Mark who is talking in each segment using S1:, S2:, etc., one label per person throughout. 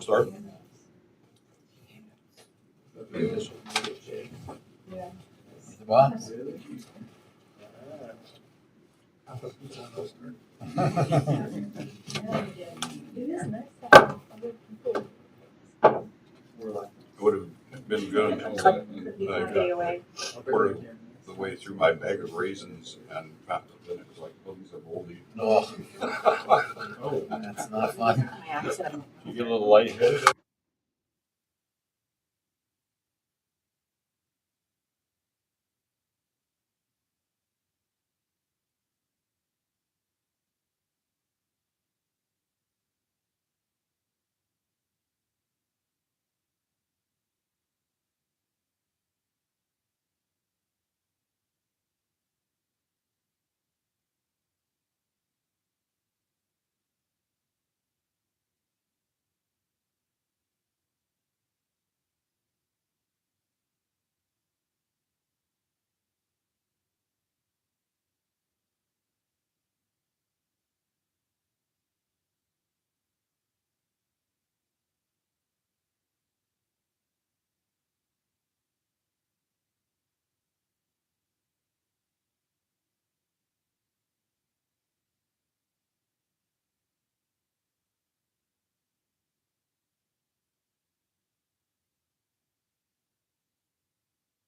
S1: Start.
S2: The box.
S1: It would have been good until I got quarter of the way through my bag of raisins and then it was like, well, these are moldy.
S2: Oh, that's not fun.
S1: You get a little lightheaded.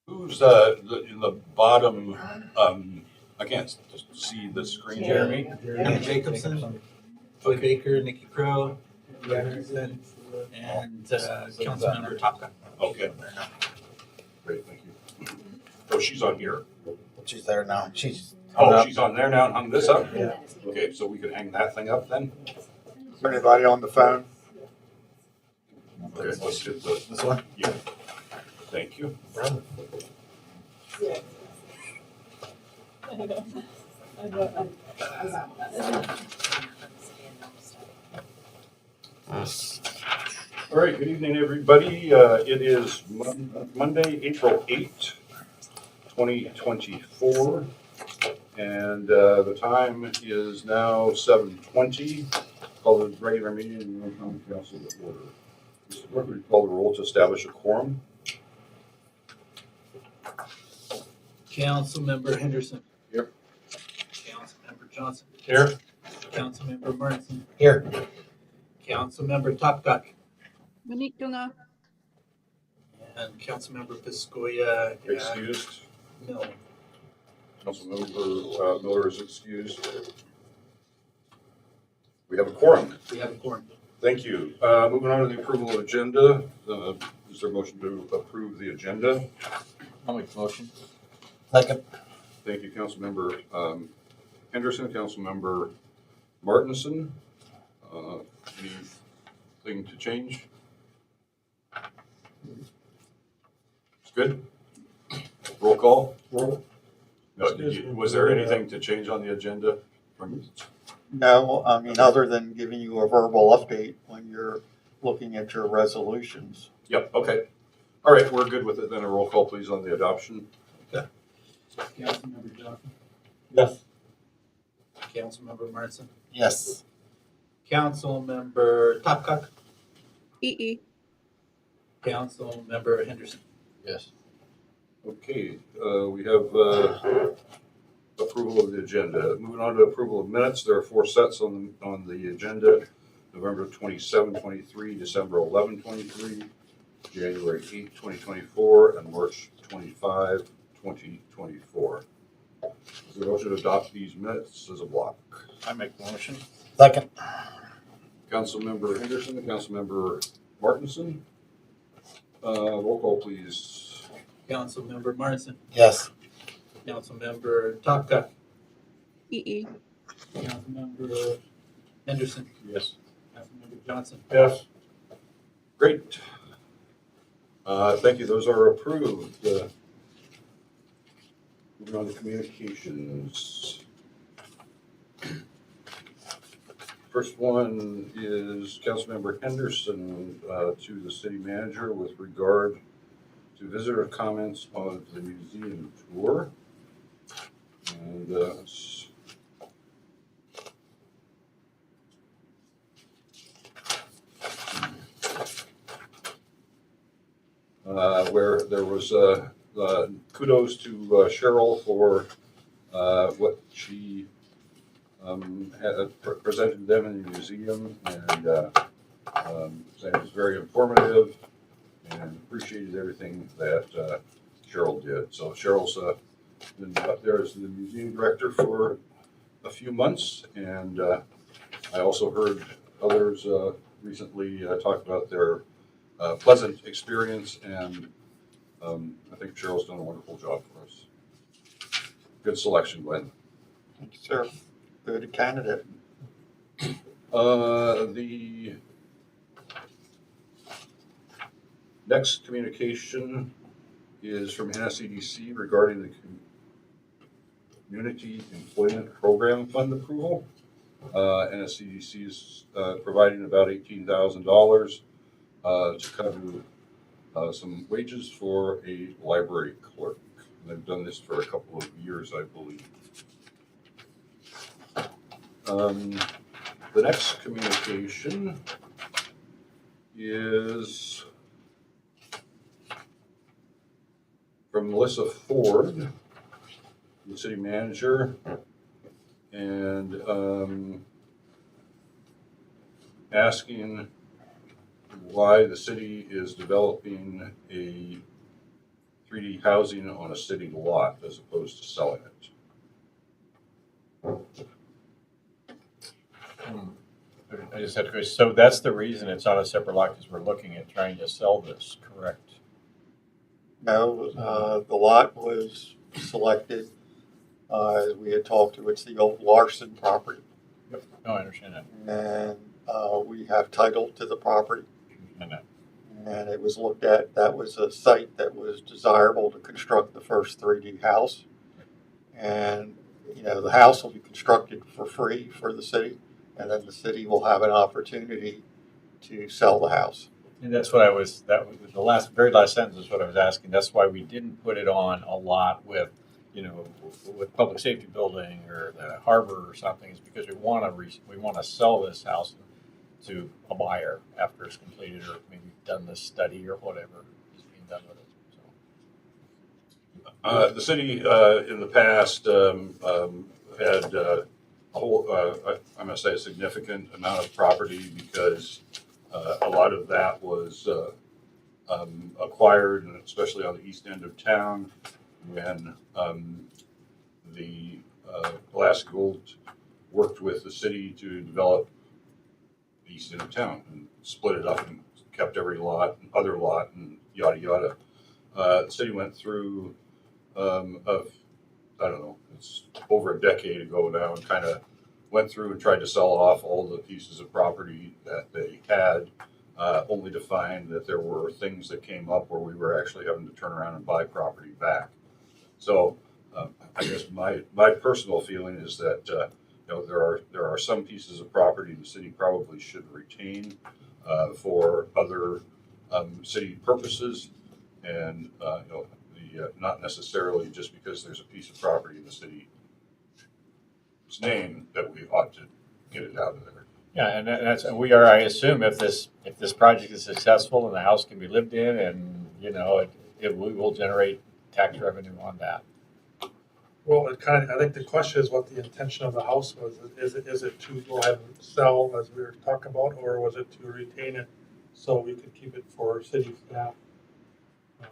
S1: Who's in the bottom? I can't see the screen.
S2: Jeremy.
S3: Jeremy Jacobson, Joy Baker, Nikki Crow, Anderson, and Councilmember Topka.
S1: Okay. Great, thank you. Oh, she's on here.
S2: She's there now. She's
S1: She's on there now and hung this up?
S2: Yeah.
S1: Okay, so we can hang that thing up then?
S4: Is there anybody on the phone?
S1: Okay, let's get the,
S2: this one.
S1: yeah. Thank you. All right, good evening, everybody. It is Monday, April 8th, 2024, and the time is now 7:20. Call the regular meeting of the Nome County Council to order. Mr. Clerk, would you call the roll to establish a quorum?
S3: Councilmember Henderson.
S1: Here.
S3: Councilmember Johnson.
S1: Here.
S3: Councilmember Martinson.
S2: Here.
S3: Councilmember Topka.
S5: Monique Dunga.
S3: And Councilmember Piscoya.
S1: Excused.
S3: Mill.
S1: Councilmember Miller is excused. We have a quorum.
S3: We have a quorum.
S1: Thank you. Moving on to the approval of agenda. Is there a motion to approve the agenda?
S2: I'll make the motion. Second.
S1: Thank you, Councilmember Henderson, Councilmember Martinson. Anything to change? It's good. Roll call.
S4: Roll.
S1: No, was there anything to change on the agenda?
S4: No, I mean, other than giving you a verbal update when you're looking at your resolutions.
S1: Yep, okay. All right, we're good with it. Then a roll call, please, on the adoption.
S3: Councilmember Johnson.
S4: Yes.
S3: Councilmember Martinson.
S2: Yes.
S3: Councilmember Topka.
S5: EE.
S3: Councilmember Henderson.
S2: Yes.
S1: Okay, we have approval of the agenda. Moving on to approval of minutes, there are 4 sets on the agenda. November 27, 23, December 11, 23, January 8, 2024, and March 25, 2024. Is there a motion to adopt these minutes as a block?
S2: I make the motion. Second.
S1: Councilmember Henderson, Councilmember Martinson. Roll call, please.
S3: Councilmember Martinson.
S2: Yes.
S3: Councilmember Topka.
S5: EE.
S3: Councilmember Henderson.
S1: Yes.
S3: Councilmember Johnson.
S1: Yes. Great. Thank you. Those are approved. Moving on to communications. First one is Councilmember Henderson to the city manager with regard to visitor comments on the museum tour. And where there was kudos to Cheryl for what she had presented them in the museum, and saying it was very informative and appreciated everything that Cheryl did. So Cheryl's been up there as the museum director for a few months, and I also heard others recently talk about their pleasant experience, and I think Cheryl's done a wonderful job for us. Good selection, Glenn.
S4: Thank you, sir. Good candidate.
S1: The next communication is from NSCDC regarding the Community Employment Program Fund approval. NSCDC is providing about $18,000 to cover some wages for a library clerk. And they've done this for a couple of years, I believe. The next communication is from Melissa Ford, the city manager, and asking why the city is developing a 3D housing on a city lot as opposed to selling it.
S6: I just had to go, so that's the reason it's on a separate lot, because we're looking at trying to sell this, correct?
S4: No, the lot was selected, as we had talked to, it's the old Larson property.
S6: Yep. No, I understand that.
S4: And we have title to the property.
S6: I understand that.
S4: And it was looked at, that was a site that was desirable to construct the first 3D house. And, you know, the house will be constructed for free for the city, and then the city will have an opportunity to sell the house.
S6: And that's what I was, that was the very last sentence is what I was asking. That's why we didn't put it on a lot with, you know, with public safety building or the harbor or something, is because we want to sell this house to a buyer after it's completed, or maybe done this study or whatever is being done with it. So.
S1: The city in the past had a whole, I'm going to say a significant amount of property, because a lot of that was acquired, and especially on the east end of town, when the Alaska Gold worked with the city to develop the east end of town and split it up and kept every lot and other lot and yada yada. The city went through I don't know, it's over a decade ago now, and kind of went through and tried to sell off all the pieces of property that they had, only to find that there were things that came up where we were actually having to turn around and buy property back. So I guess my personal feeling is that you know, there are some pieces of property the city probably should retain for other city purposes, and you know, not necessarily just because there's a piece of property in the city's name that we ought to get it out of there.
S6: Yeah, and we are. I assume if this project is successful and the house can be lived in, and you know, we will generate tax revenue on that.
S7: Well, I think the question is what the intention of the house was. Is it to go ahead and sell, as we were talking about, or was it to retain it so we could keep it for city staff?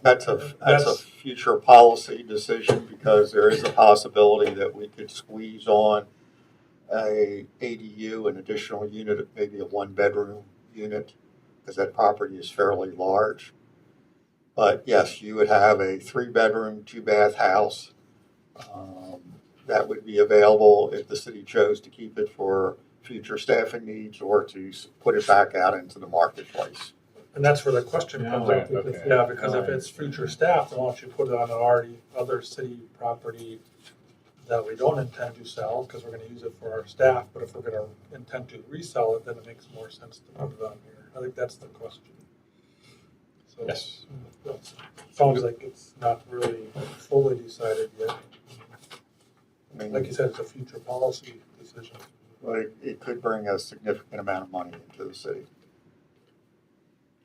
S4: That's a future policy decision, because there is a possibility that we could squeeze on a ADU, an additional unit, maybe a 1-bedroom unit, because that property is fairly large. But yes, you would have a 3-bedroom, 2-bath house that would be available if the city chose to keep it for future staffing needs or to put it back out into the marketplace.
S7: And that's where the question comes up.
S6: Okay.
S7: Yeah, because if it's future staff, then why don't you put it on other city property that we don't intend to sell, because we're gonna use it for our staff, but if we're gonna intend to resell it, then it makes more sense to put it on here. I think that's the question. So,
S6: Yes.
S7: sounds like it's not really fully decided yet.
S4: I mean,
S7: Like you said, it's a future policy decision.
S4: but it could bring a significant amount of money into the city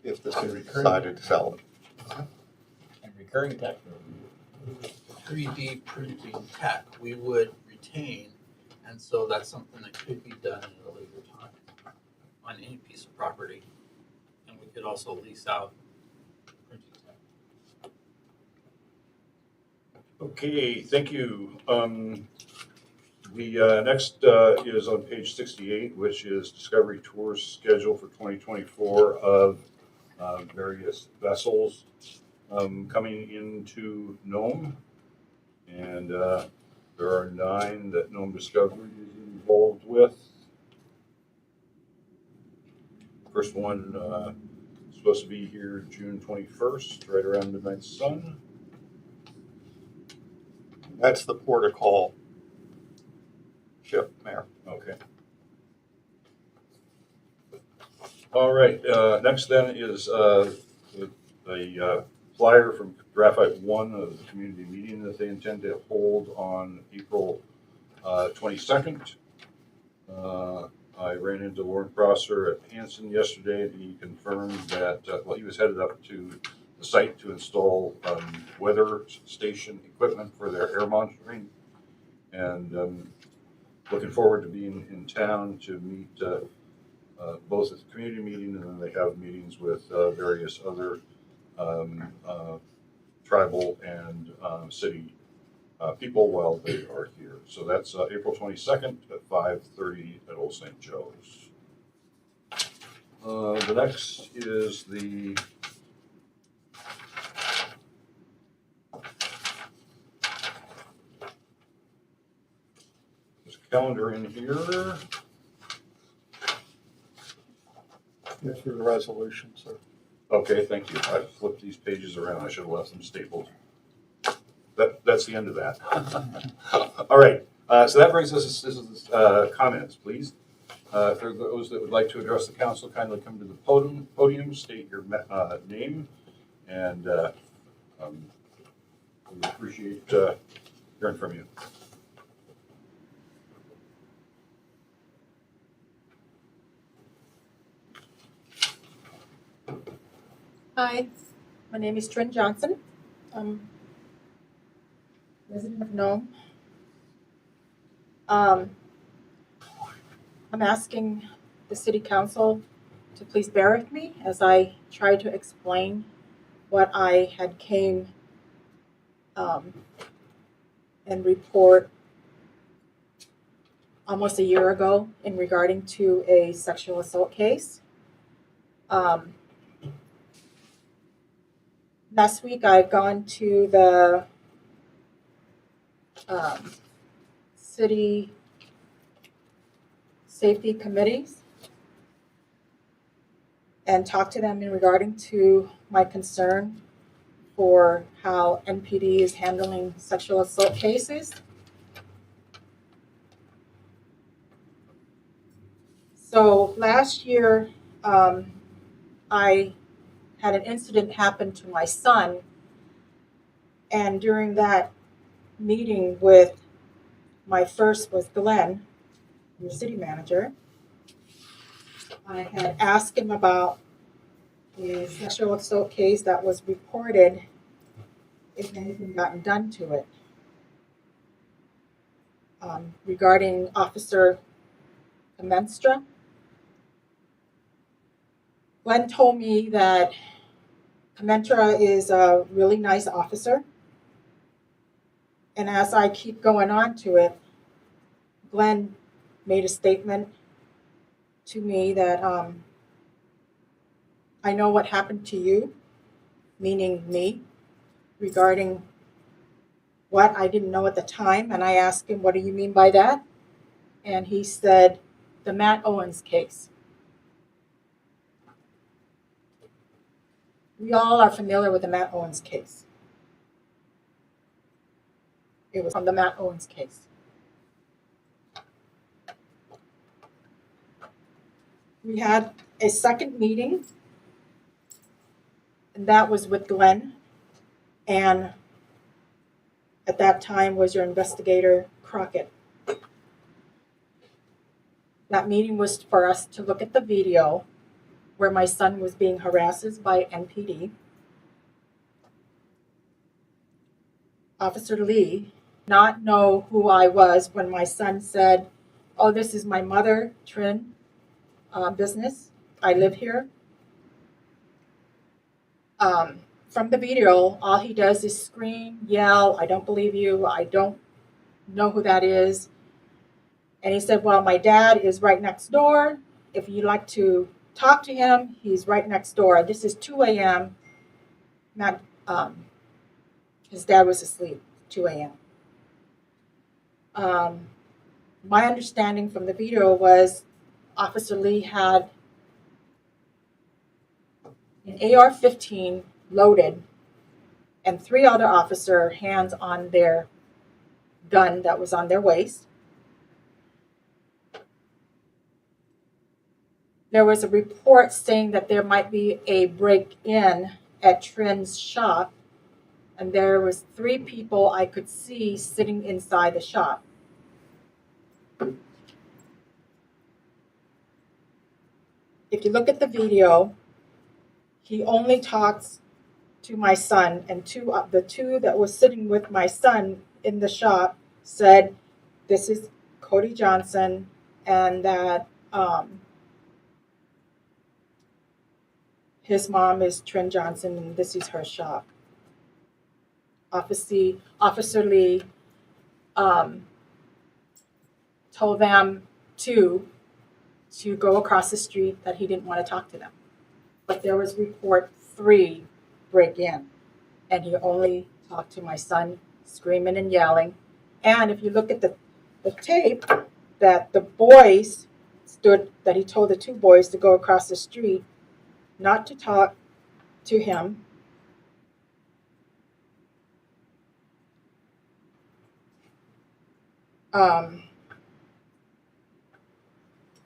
S4: if the city decided to sell it.
S6: recurring tax.
S3: 3D printing tech, we would retain, and so that's something that could be done at a later time on any piece of property. And we could also lease out printing tech.
S1: Okay, thank you. The next is on page 68, which is Discovery Tours schedule for 2024 of various vessels coming into Nome. And there are 9 that Nome Discovery is involved with. First one is supposed to be here June 21st, right around midnight sun.
S4: That's the port of call ship, Mayor.
S1: Okay. All right, next then is the flyer from Graphite One of the community meeting that they intend to hold on April 22nd. I ran into Lauren Prosser at Hanson yesterday, and he confirmed that, he was headed up to the site to install weather station equipment for their air monitoring. And looking forward to being in town to meet both at the community meeting, and then they have meetings with various other tribal and city people while they are here. So that's April 22nd at 5:30 at Old St. Joe's. The next is the there's a calendar in here.
S4: Yes, for the resolution, sir.
S1: Okay, thank you. I flipped these pages around. I should have left them stapled. That's the end of that. All right. So that brings us, this is comments, please. For those that would like to address the council, kindly come to the podium, state your name, and we appreciate hearing from you.
S8: Hi, my name is Trin Johnson. Resident of Nome. I'm asking the city council to please bear with me as I try to explain what I had came and report almost a year ago in regarding to a sexual assault case. Last week I've gone to the city safety committees and talked to them in regarding to my concern for how NPD is handling sexual assault cases. So last year, I had an incident happen to my son, and during that meeting with my first was Glenn, the city manager, I had asked him about the sexual assault case that was reported, if anything gotten done to it, regarding Officer Commenstra. Glenn told me that Commenstra is a really nice officer. And as I keep going on to it, Glenn made a statement to me that I know what happened to you, meaning me, regarding what I didn't know at the time. And I asked him, what do you mean by that? And he said, the Matt Owens case. We all are familiar with the Matt Owens case. It was from the Matt Owens case. We had a second meeting, and that was with Glenn, and at that time was your investigator, Crockett. That meeting was for us to look at the video where my son was being harassed by NPD. Officer Lee not know who I was when my son said, "Oh, this is my mother, Trin, business. I live here." From the video, all he does is scream, yell, "I don't believe you. I don't know who that is." And he said, "Well, my dad is right next door. If you'd like to talk to him, he's right next door." This is 2 a.m. Not, his dad was asleep, 2 a.m. My understanding from the video was Officer Lee had an AR-15 loaded and 3 other officer hands on their gun that was on their waist. There was a report saying that there might be a break-in at Trin's shop, and there was 3 people I could see sitting inside the shop. If you look at the video, he only talks to my son, and the two that was sitting with my son in the shop said, "This is Cody Johnson," and that his mom is Trin Johnson, and this is her shop. Officer Lee told them to go across the street, that he didn't want to talk to them. But there was report 3 break in, and he only talked to my son, screaming and yelling. And if you look at the tape, that the boys that he told the 2 boys to go across the street, not to talk to him.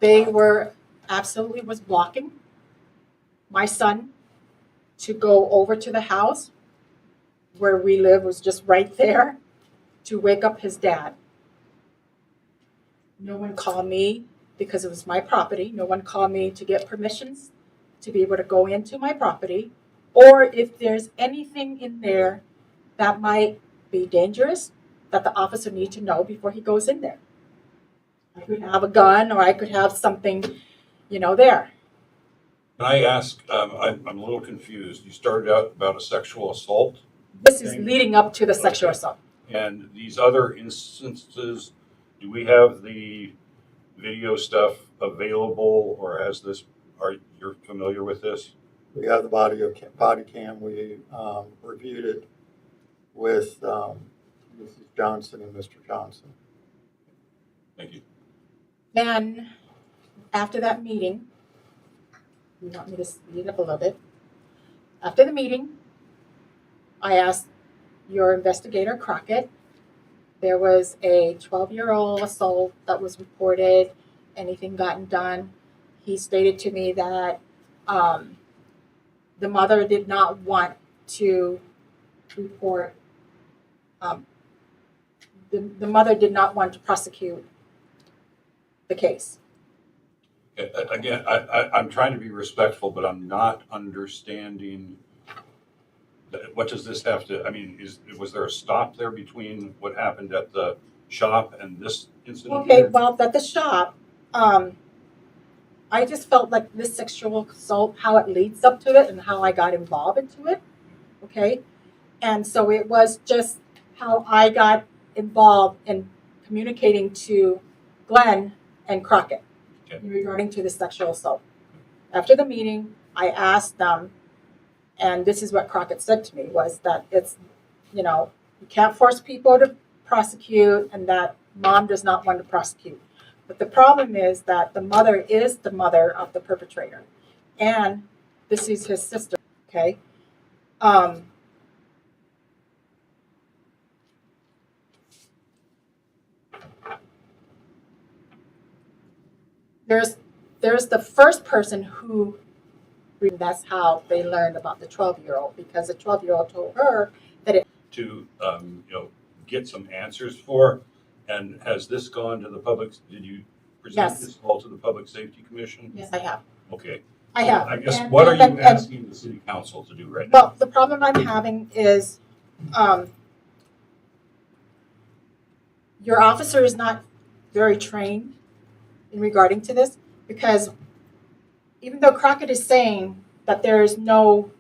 S8: They were absolutely was blocking my son to go over to the house where we live, was just right there, to wake up his dad. No one called me because it was my property. No one called me to get permissions to be able to go into my property, or if there's anything in there that might be dangerous that the officer needs to know before he goes in there. I could have a gun, or I could have something, there.
S1: Can I ask, I'm a little confused. You started out about a sexual assault,
S8: This is leading up to the sexual assault.
S1: and these other instances, do we have the video stuff available, or are you familiar with this?
S4: We have the body cam. We reviewed it with Mrs. Johnson and Mr. Johnson.
S1: Thank you.
S8: Then, after that meeting, you want me to speed up a little bit? After the meeting, I asked your investigator, Crockett. There was a 12-year-old assault that was reported. Anything gotten done? He stated to me that the mother did not want to report. The mother did not want to prosecute the case.
S1: Again, I'm trying to be respectful, but I'm not understanding, what does this have to, was there a stop there between what happened at the shop and this incident?
S8: Okay, well, at the shop, I just felt like this sexual assault, how it leads up to it and how I got involved into it, okay? And so it was just how I got involved in communicating to Glenn and Crockett regarding to the sexual assault. After the meeting, I asked them, and this is what Crockett said to me, was that it's, you can't force people to prosecute, and that mom does not want to prosecute. But the problem is that the mother is the mother of the perpetrator, and this is his sister, okay? There's the first person who, that's how they learned about the 12-year-old, because the 12-year-old told her that it.
S1: To, get some answers for, and has this gone to the public, did you present
S8: Yes.
S1: this all to the Public Safety Commission?
S8: Yes, I have.
S1: Okay.
S8: I have.
S1: I guess,
S8: And-
S1: what are
S8: and-
S1: you
S8: and-
S1: asking the city council to do right now?
S8: Well, the problem I'm having is, your officer is not very trained in regarding to this, because even though Crockett is saying that there is no,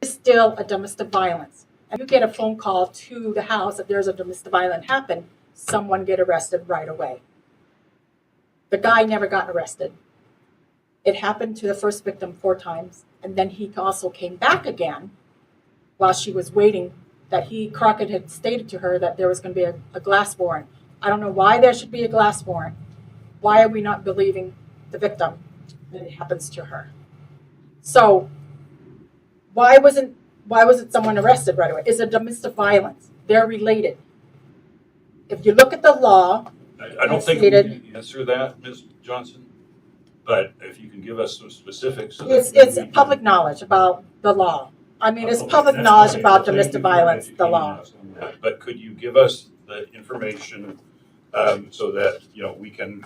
S8: it's still a domestic violence. And you get a phone call to the house that there's a domestic violence happen, someone get arrested right away. The guy never got arrested. It happened to the first victim 4 times, and then he also came back again while she was waiting. That Crockett had stated to her that there was going to be a glass warrant. I don't know why there should be a glass warrant. Why are we not believing the victim that it happens to her? So why wasn't someone arrested right away? It's a domestic violence. They're related. If you look at the law,
S1: I don't think we can answer that, Ms. Johnson, but if you can give us some specifics. So
S8: it's
S1: that we can-
S8: public knowledge about the law. I mean, it's
S1: Okay,
S8: public
S1: that's
S8: knowledge
S1: fine.
S8: about
S1: Thank you
S8: domestic
S1: for
S8: violence, the
S1: educating
S8: law.
S1: us on that. But could you give us the information so that, we can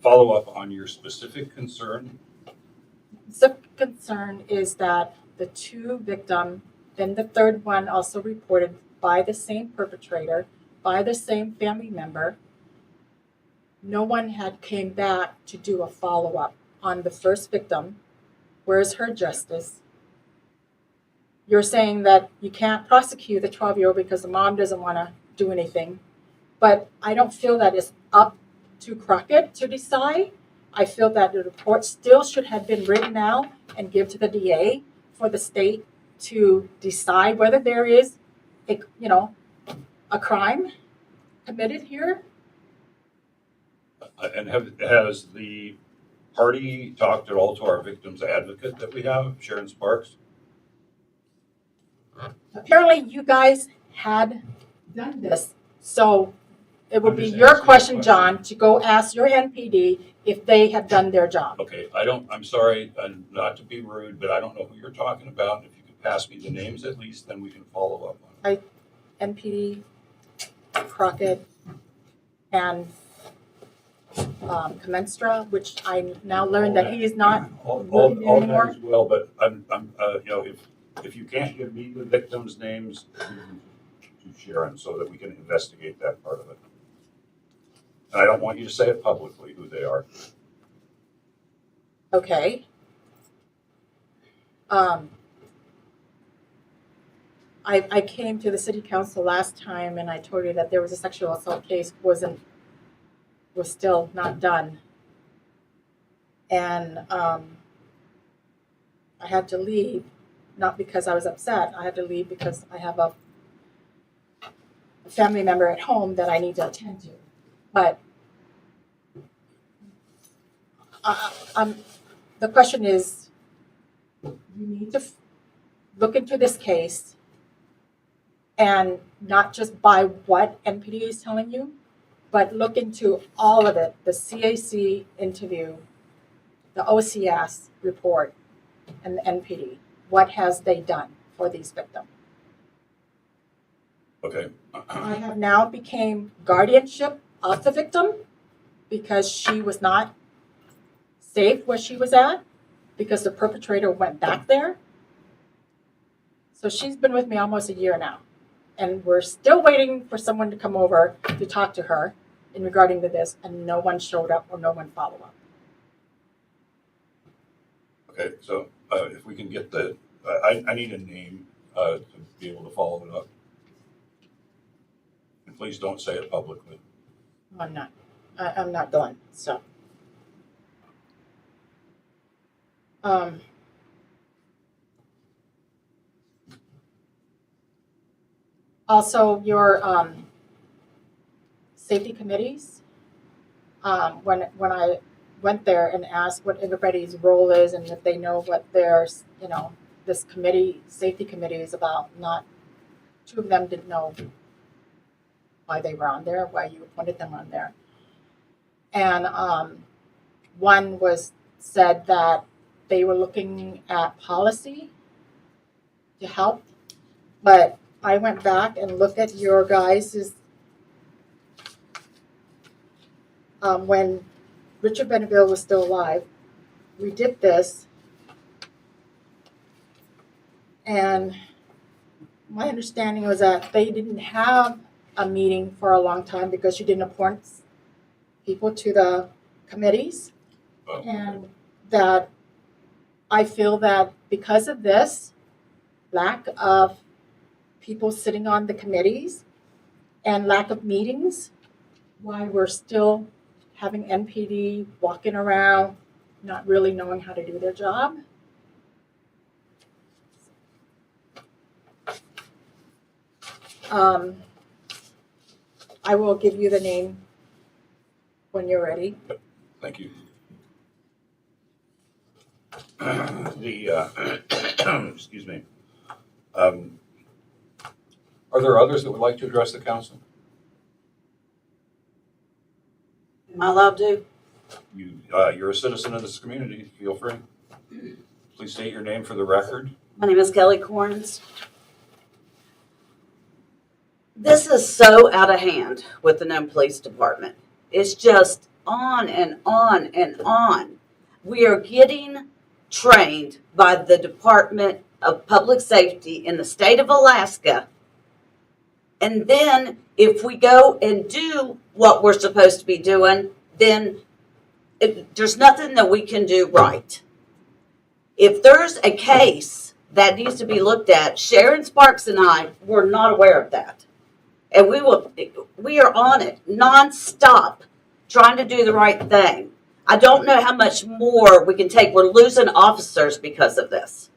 S1: follow up on your specific concern?
S8: The concern is that the 2 victims, then the 3rd one also reported by the same perpetrator, by the same family member. No one had came back to do a follow-up on the first victim. Where's her justice? You're saying that you can't prosecute the 12-year-old because the mom doesn't want to do anything. But I don't feel that it's up to Crockett to decide. I feel that the report still should have been written out and give to the DA for the state to decide whether there is a crime committed here.
S1: And has the party talked at all to our victims advocate that we have, Sharon Sparks?
S8: Apparently you guys had done this. So it would
S1: I'm
S8: be
S1: just
S8: your
S1: asking a
S8: question,
S1: question.
S8: John, to go ask your NPD if they have done their job.
S1: Okay, I'm sorry, not to be rude, but I don't know who you're talking about. If you could pass me the names at least, then we can follow up on it.
S8: NPD, Crockett, and Commenstra, which I now learned that he is not
S1: All
S8: working there
S1: that
S8: anymore.
S1: as well, but I'm if you can't give me the victims' names, to Sharon so that we can investigate that part of it. And I don't want you to say it publicly who they are.
S8: Okay. I came to the city council last time and I told you that there was a sexual assault case was still not done. And I had to leave, not because I was upset. I had to leave because I have a family member at home that I need to attend to. But the question is, you need to look into this case and not just by what NPD is telling you, but look into all of it, the CAC interview, the OCS report, and the NPD. What has they done for these victims?
S1: Okay.
S8: I have now became guardianship of the victim because she was not safe where she was at because the perpetrator went back there. So she's been with me almost a year now. And we're still waiting for someone to come over to talk to her in regarding to this, and no one showed up or no one followed up.
S1: Okay, so if we can get I need a name to be able to follow it up. And please don't say it publicly.
S8: I'm not. I'm not going. So. Also, your safety committees. When I went there and asked what everybody's role is and if they know what their this safety committee is about, not 2 of them didn't know why they were on there, why you appointed them on there. And one said that they were looking at policy to help, but I went back and looked at your guys' when Richard Benneville was still alive, we did this, and my understanding was that they didn't have a meeting for a long time because you didn't appoint people to the committees.
S1: Oh,
S8: And that I feel that because of this lack of people sitting on the committees and lack of meetings, why we're still having NPD walking around, not really knowing how to do their job. I will give you the name when you're ready.
S1: Thank you. The, excuse me. Are there others that would like to address the council?
S9: Am I allowed to?
S1: You're a citizen of this community, feel free. Please state your name for the record.
S9: My name is Kelly Corns. This is so out of hand with the Nome Police Department. It's just on and on and on. We are getting trained by the Department of Public Safety in the state of Alaska. And then if we go and do what we're supposed to be doing, then there's nothing that we can do right. If there's a case that needs to be looked at, Sharon Sparks and I were not aware of that. And we are on it nonstop, trying to do the right thing. I don't know how much more we can take. We're losing officers because of this.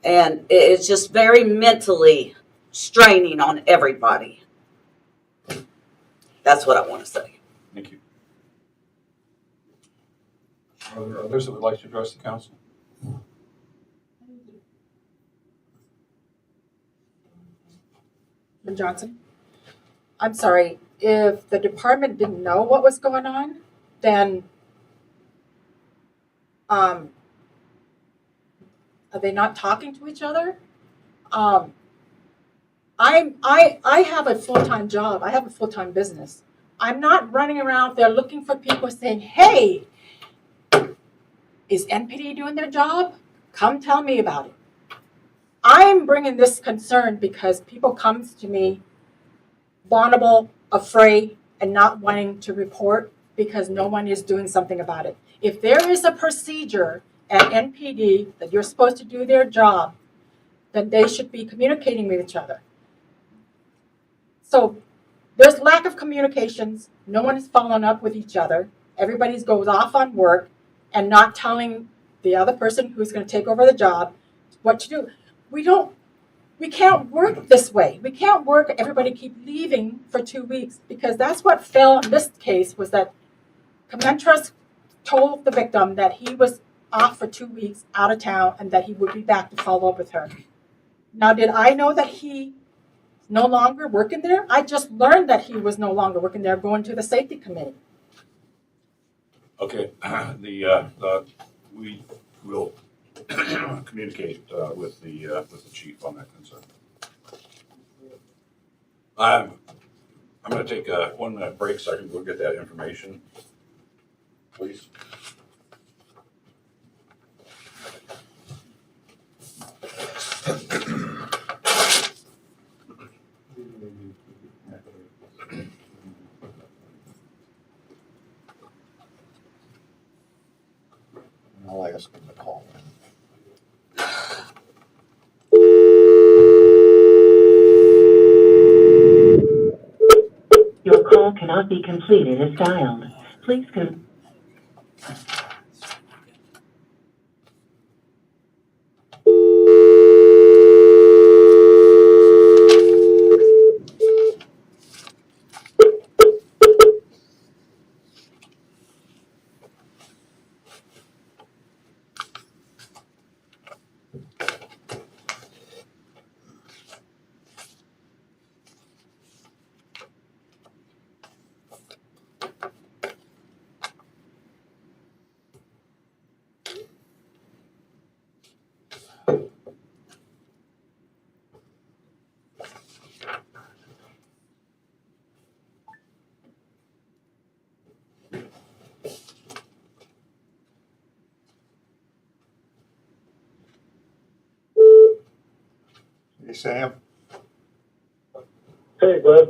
S9: And it's just very mentally straining on everybody. That's what I want to say.
S1: Thank you. Are there others that would like to address the council?
S8: Johnson? I'm sorry, if the department didn't know what was going on, then are they not talking to each other? I have a full-time job. I have a full-time business. I'm not running around there looking for people saying, hey, is NPD doing their job? Come tell me about it. I'm bringing this concern because people come to me vulnerable, afraid, and not wanting to report because no one is doing something about it. If there is a procedure at NPD that you're supposed to do their job, then they should be communicating with each other. So there's lack of communications. No one is following up with each other. Everybody goes off on work and not telling the other person who's going to take over the job what to do. We can't work this way. We can't work, everybody keep leaving for 2 weeks, because that's what fell in this case, was that Commentrus told the victim that he was off for 2 weeks out of town and that he would be back to follow up with her. Now, did I know that he no longer working there? I just learned that he was no longer working there, going to the safety committee.
S1: Okay, we will communicate with the chief on that concern. I'm going to take a 1 minute break so I can go get that information, please.
S4: I'll ask him to call in.
S10: Your call cannot be completed as dialed. Please go.
S4: Hey, Sam?
S11: ahead, Glenn.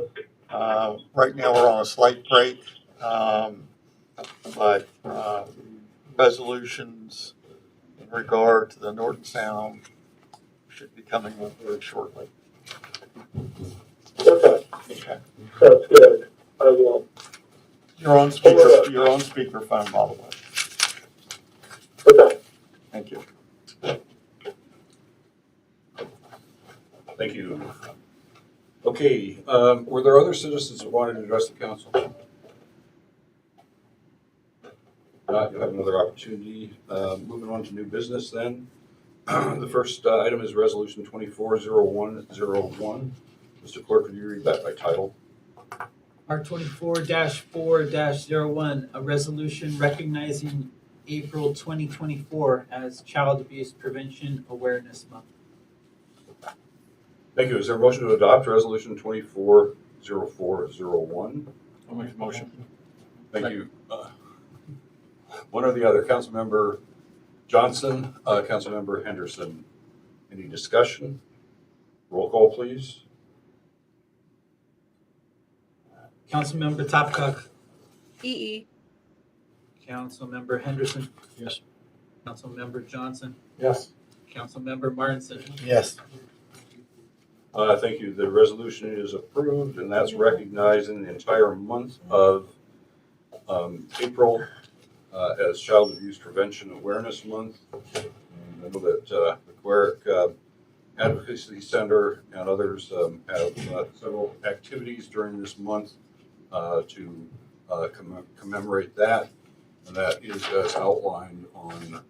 S4: Right now, we're on a slight break, but resolutions in regard to the Norton Sound should be coming up very shortly.
S11: Okay,
S4: Okay.
S11: sounds good. I will.
S4: You're on speaker. You're on speakerphone, by the way.
S11: Okay.
S4: Thank you.
S1: Thank you. Okay, were there other citizens that wanted to address the council? Not, you'll have another opportunity. Moving on to new business then. The first item is Resolution 240101. Mr. Clerk, could you read that by title?
S3: R24-4-01, a resolution recognizing April 2024 as Child Abuse Prevention Awareness Month.
S1: Thank you. Is there a motion to adopt Resolution 240401?
S6: I'll make the motion.
S1: Thank you. One or the other, Councilmember Johnson, Councilmember Henderson. Any discussion? Roll call, please.
S3: Councilmember Topcock,
S5: EE.
S3: Councilmember Henderson,
S6: Yes.
S3: Councilmember Johnson,
S7: Yes.
S3: Councilmember Martinson.
S2: Yes.
S1: Thank you. The resolution is approved, and that's recognizing the entire month of April as Child Abuse Prevention Awareness Month. And I know that the Queric Advocacy Center and others have several activities during this month to commemorate that, and that is as outlined on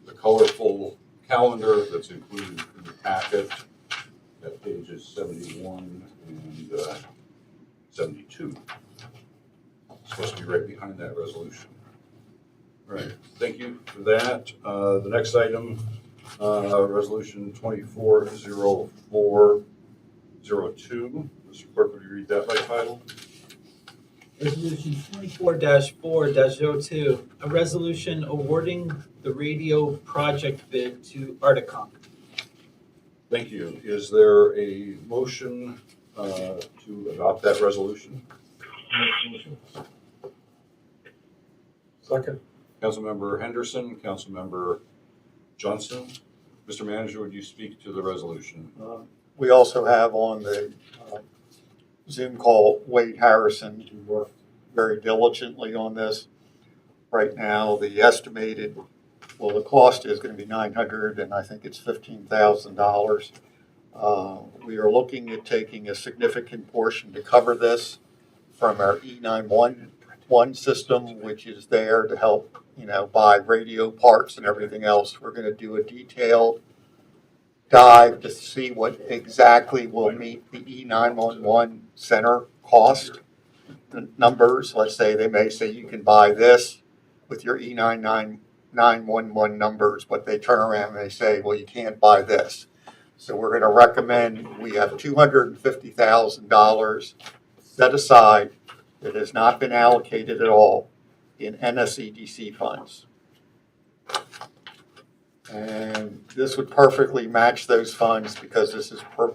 S1: the colorful calendar that's included in the packet at pages 71 and 72. It's supposed to be right behind that resolution. All right, thank you for that. The next item, Resolution 240402. Mr. Clerk, would you read that by title?
S3: Resolution 24-4-02, a resolution awarding the radio project bid to Articom.
S1: Thank you. Is there a motion to adopt that resolution?
S7: Second.
S1: Councilmember Henderson, Councilmember Johnson. Mr. Manager, would you speak to the resolution?
S4: We also have on the Zoom call Wade Harrison, who worked very diligently on this. Right now, the estimated, well, the cost is going to be $900, and I think it's $15,000. We are looking at taking a significant portion to cover this from our E911 system, which is there to help, buy radio parts and everything else. We're going to do a detailed dive to see what exactly will meet the E911 center cost numbers. Let's say they may say you can buy this with your E911 numbers, but they turn around and they say, well, you can't buy this. So we're going to recommend we have $250,000 set aside that has not been allocated at all in NSEDC funds. And this would perfectly match those funds because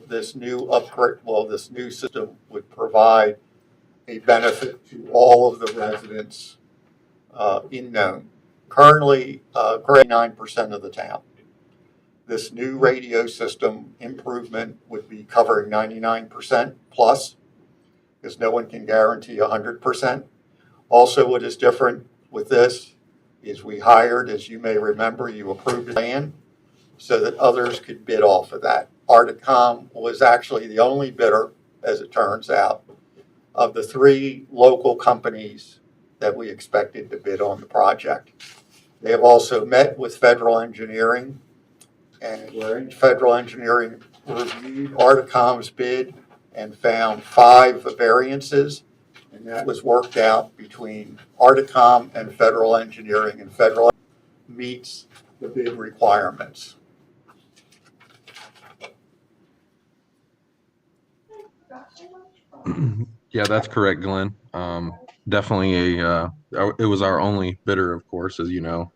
S4: this new upgrade, this new system would provide a benefit to all of the residents in Nome. Currently, 9% of the town. This new radio system improvement would be covering 99% plus, because no one can guarantee 100%. Also, what is different with this is we hired, as you may remember, you approved land so that others could bid off of that. Articom was actually the only bidder, as it turns out, of the 3 local companies that we expected to bid on the project. They have also met with federal engineering, and federal engineering reviewed Articom's bid and found 5 variances, and that was worked out between Articom and federal engineering, and federal meets the bid requirements.
S12: Yeah, that's correct, Glenn. Definitely it was our only bidder, of course, as you know.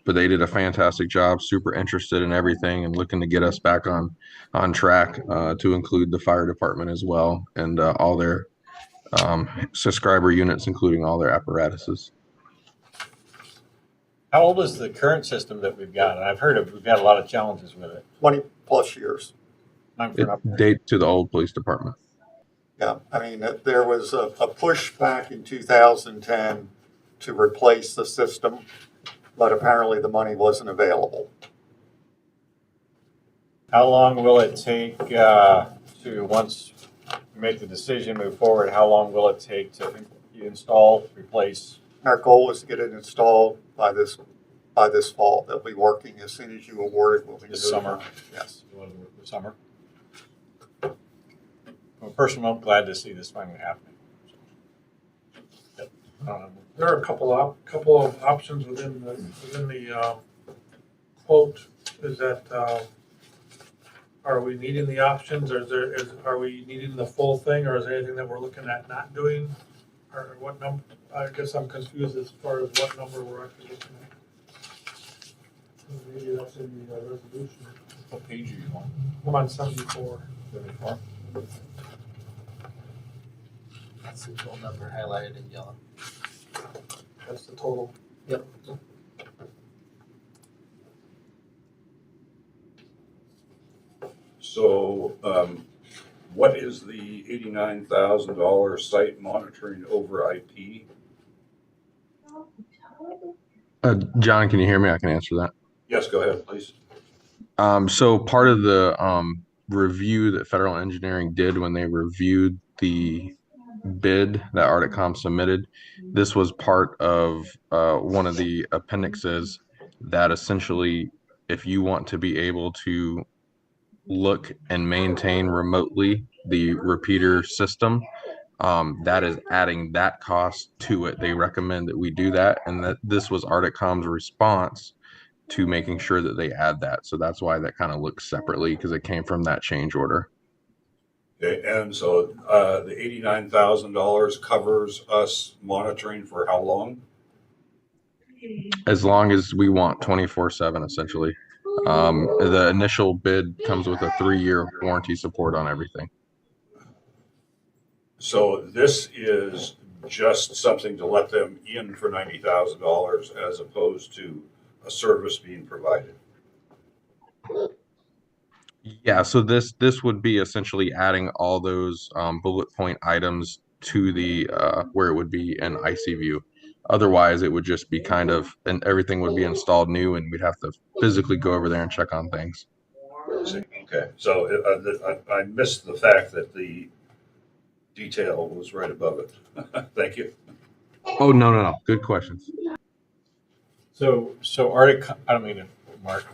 S12: but they did a fantastic job, super interested in everything and looking to get us back on track, to include the fire department as well, and all their subscriber units, including all their apparatuses.
S6: How old is the current system that we've got? And I've heard we've had a lot of challenges with it.
S4: 20+ years.
S6: Time for
S12: It
S6: an upgrade.
S12: date to the old police department.
S4: Yeah, I mean, there was a push back in 2010 to replace the system, but apparently the money wasn't available.
S6: How long will it take to, once we make the decision, move forward, how long will it take to install, replace?
S4: Our goal is to get it installed by this fall. They'll be working as soon as you award it. We'll be
S6: This summer?
S4: notified. Yes.
S6: The summer? Well, personally, I'm glad to see this finally happening. Yep. I don't know.
S7: There are a couple of options within the quote. Is that are we needing the options, or are we needing the full thing, or is there anything that we're looking at not doing, or what number? I guess I'm confused as far as what number we're actually looking at. Maybe that's in the resolution.
S6: What page are you on?
S7: I'm on 74.
S6: 74?
S3: That's the total number highlighted in yellow.
S7: That's the total.
S3: Yep.
S1: So, what is the $89,000 site monitoring over IP?
S12: John, can you hear me? I can answer that.
S1: Yes, go ahead, please.
S12: So part of the review that Federal Engineering did when they reviewed the bid that Arcticom submitted, this was part of one of the appendixes that essentially, if you want to be able to look and maintain remotely the repeater system, that is adding that cost to it. They recommend that we do that, and that this was Arcticom's response to making sure that they add that. So that's why that kind of looks separately, because it came from that change order.
S1: Okay, and so the $89,000 covers us monitoring for how long?
S12: As long as we want, 24/7 essentially. The initial bid comes with a 3-year warranty support on everything.
S1: So this is just something to let them in for $90,000 as opposed to a service being provided.
S12: Yeah, so this would be essentially adding all those bullet point items to the where it would be an IC view. Otherwise, it would just be kind of, and everything would be installed new, and we'd have to physically go over there and check on things.
S1: Okay, so I missed the fact that the detail was right above it. Thank you.
S12: Oh, no. Good questions.
S6: So Arctic, I don't mean to, Mark.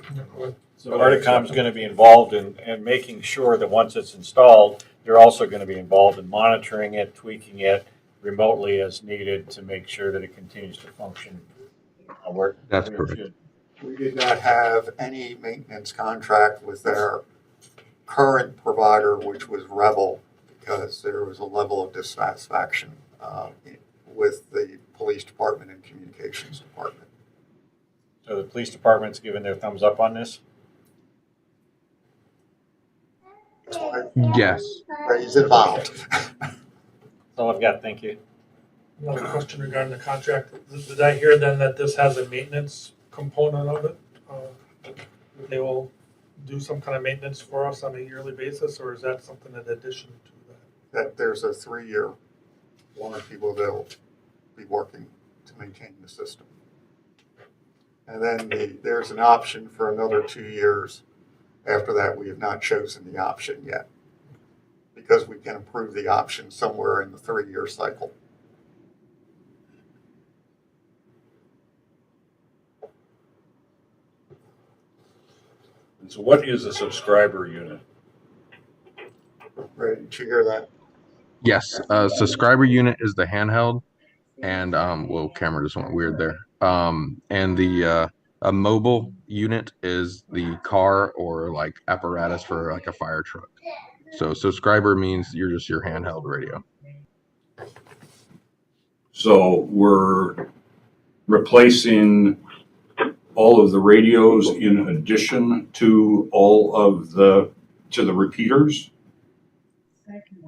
S6: So
S1: Go ahead.
S6: Arcticom's going to be involved in making sure that once it's installed, they're also going to be involved in monitoring it, tweaking it remotely as needed to make sure that it continues to function.
S12: That's correct.
S4: We did not have any maintenance contract with their current provider, which was Rebel, because there was a level of dissatisfaction with the police department and communications department.
S6: So the police department's giving their thumbs up on this?
S12: Yes.
S4: He's involved.
S6: That's all I've got, thank you.
S7: Another question regarding the contract. Did I hear then that this has a maintenance component of it? They will do some kind of maintenance for us on a yearly basis, or is that something in addition to that?
S4: That there's a 3-year warranty where they'll be working to maintain the system. And then there's an option for another 2 years. After that, we have not chosen the option yet, because we can approve the option somewhere in the 3-year cycle.
S1: And so what is a subscriber unit?
S4: Ray, did you hear that?
S12: Yes. Subscriber unit is the handheld, and whoa, camera just went weird there. And the a mobile unit is the car or like apparatus for like a fire truck. So subscriber means you're just your handheld radio.
S1: So we're replacing all of the radios in addition to to the repeaters?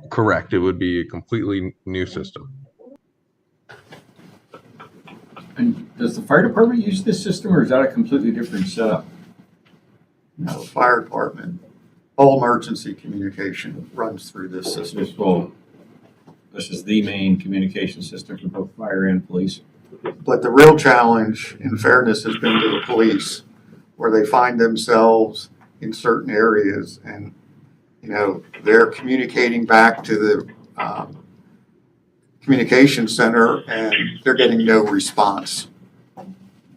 S12: Correct. It would be a completely new system.
S6: And does the fire department use this system, or is that a completely different setup?
S4: Now, the fire department, all emergency communication runs through this system.
S6: This is the main communication system for both fire and police.
S4: But the real challenge, in fairness, has been to the police, where they find themselves in certain areas and, they're communicating back to the communication center and they're getting no response.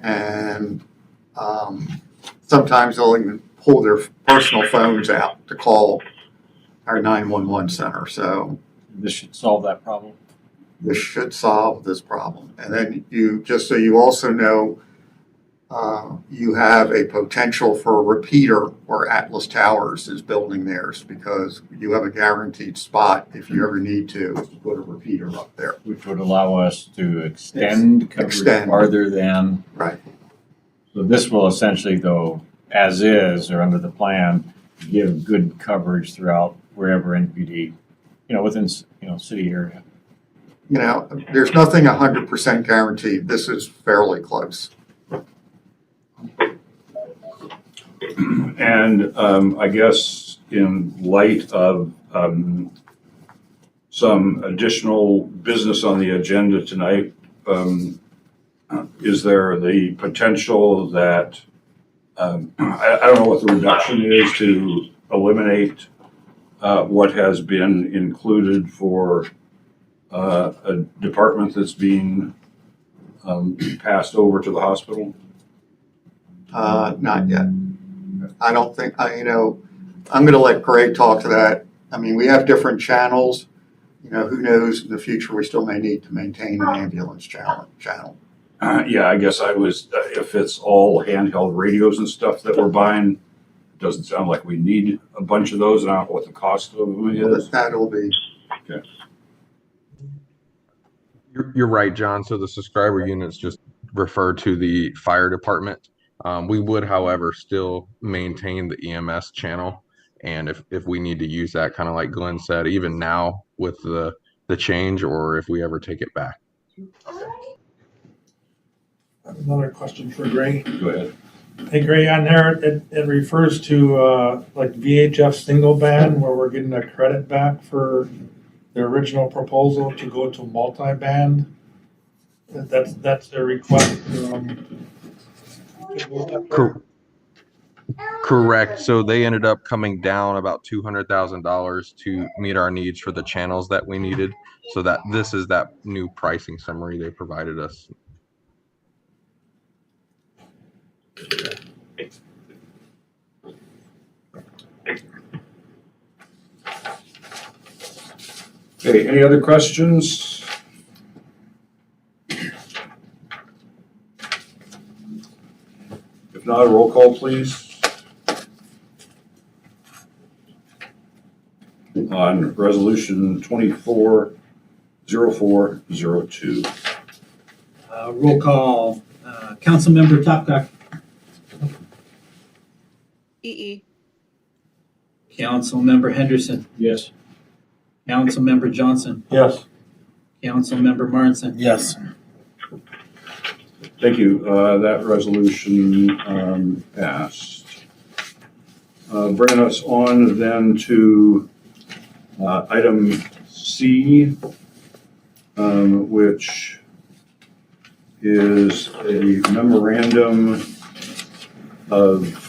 S4: And sometimes they'll even pull their personal phones out to call our 911 center. So
S6: This should solve that problem.
S4: this should solve this problem. And then just so you also know, you have a potential for a repeater where Atlas Towers is building theirs, because you have a guaranteed spot if you ever need to put a repeater up there.
S6: Which would allow us to extend coverage
S4: Extend.
S6: farther than.
S4: Right.
S6: So this will essentially, though, as is, or under the plan, give good coverage throughout wherever NPD, within, city area.
S4: There's nothing 100% guaranteed. This is fairly close.
S1: And I guess in light of some additional business on the agenda tonight, is there the potential that, I don't know what the reduction is, to eliminate what has been included for a department that's being passed over to the hospital?
S4: Not yet. I don't think, I'm going to let Greg talk to that. I mean, we have different channels. Who knows, in the future, we still may need to maintain an ambulance channel.
S1: Yeah, I guess if it's all handheld radios and stuff that we're buying, it doesn't sound like we need a bunch of those. And I don't know what the cost of them is.
S4: That'll be.
S1: Okay.
S12: You're right, John. So the subscriber units just refer to the fire department. We would, however, still maintain the EMS channel. And if we need to use that, kind of like Glenn said, even now with the change, or if we ever take it back.
S7: Another question for Gray.
S1: Go ahead.
S7: Hey, Gray, on there, it refers to like VHF single band, where we're getting a credit back for the original proposal to go to multi-band. That's a request.
S12: Correct. So they ended up coming down about $200,000 to meet our needs for the channels that we needed. So that this is that new pricing summary they provided us.
S1: Okay, any other questions? If not, a roll call, please. On resolution 240402.
S13: Roll call, Councilmember Toprak,
S5: EE.
S13: Councilmember Henderson,
S6: Yes.
S13: Councilmember Johnson,
S7: Yes.
S13: Councilmember Martinson.
S2: Yes.
S1: Thank you. That resolution passed. Bringing us on then to item C, which is a memorandum of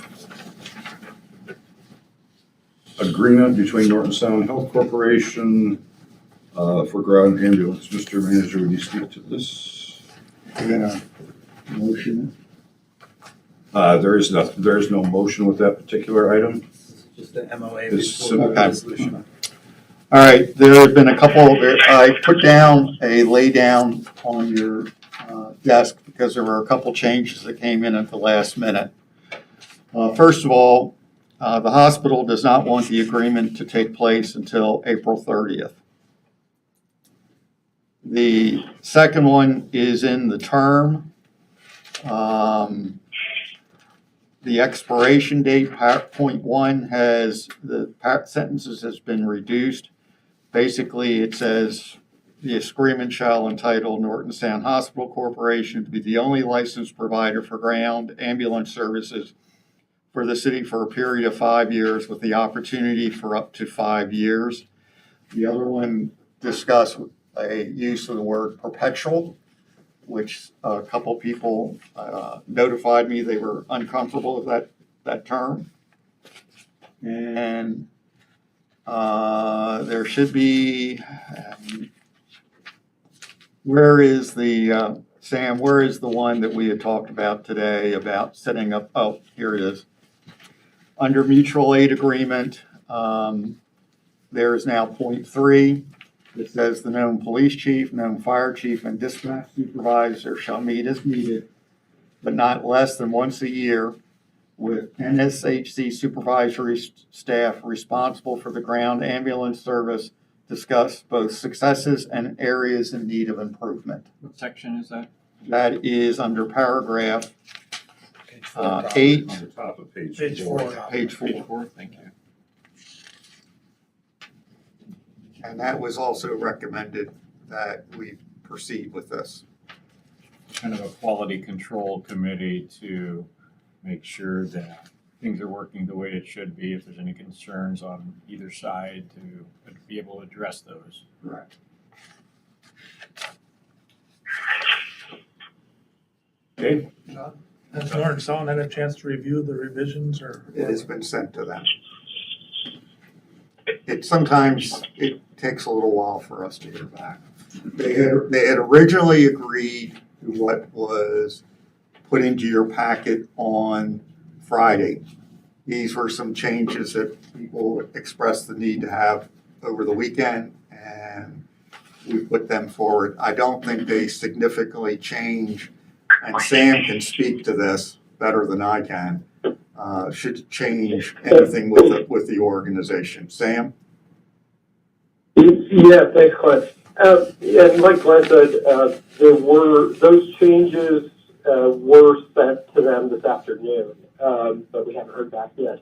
S1: agreement between Norton Sound Health Corporation for ground ambulance. Mr. Manager, would you speak to this?
S4: We're gonna motion.
S1: There is no motion with that particular item.
S13: Just the MOA
S1: It's
S13: before
S1: simple.
S13: the resolution.
S4: All right, there have been a couple, I put down a lay down on your desk because there were a couple changes that came in at the last minute. First of all, the hospital does not want the agreement to take place until April 30th. The second one is in the term. The expiration date, point one, has, the sentences has been reduced. Basically, it says, the agreement shall entitle Norton Sound Hospital Corporation to be the only licensed provider for ground ambulance services for the city for a period of 5 years with the opportunity for up to 5 years. The other one discussed a use of the word perpetual, which a couple people notified me they were uncomfortable with that term. And there should be, where is the, Sam, where is the one that we had talked about today about setting up, oh, here it is. Under mutual aid agreement, there is now point three. It says the Nome police chief, Nome fire chief, and dispatch supervisor shall meet as needed, but not less than once a year, with NSHC supervisory staff responsible for the ground ambulance service, discuss both successes and areas in need of improvement.
S6: What section is that?
S4: That is under paragraph
S2: Page 4.
S4: 8,
S1: On the top of page
S7: Page
S1: 4.
S7: four.
S4: page 4.
S6: Page 4, thank you.
S4: And that was also recommended that we proceed with this.
S6: Kind of a quality control committee to make sure that things are working the way it should be. If there's any concerns on either side, to be able to address those.
S4: Right.
S6: Okay.
S7: Has Norton Sound had a chance to review the revisions or?
S4: It has been sent to them. Sometimes it takes a little while for us to hear back. They had originally agreed to what was put into your packet on Friday. These were some changes that people expressed the need to have over the weekend, and we put them forward. I don't think they significantly change, and Sam can speak to this better than I can, should change anything with the organization. Sam?
S11: Yeah, thanks, Glenn. And like Glenn said, those changes were sent to them this afternoon, but we haven't heard back yet.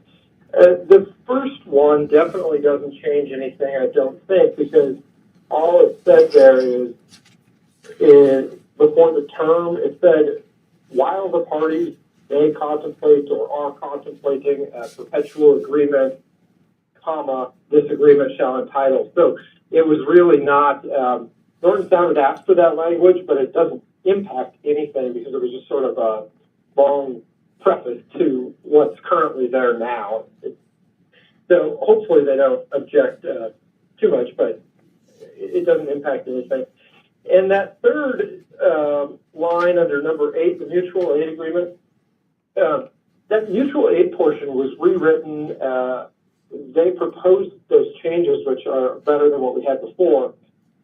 S11: The first one definitely doesn't change anything, I don't think, because all it said there is before the term, it said, while the parties may contemplate or are contemplating a perpetual agreement, comma, this agreement shall entitle. So it was really not, Norton Sound had asked for that language, but it doesn't impact anything because it was just sort of a long preface to what's currently there now. So hopefully they don't object too much, but it doesn't impact anything. And that third line under number 8, the mutual aid agreement, that mutual aid portion was rewritten. They proposed those changes, which are better than what we had before.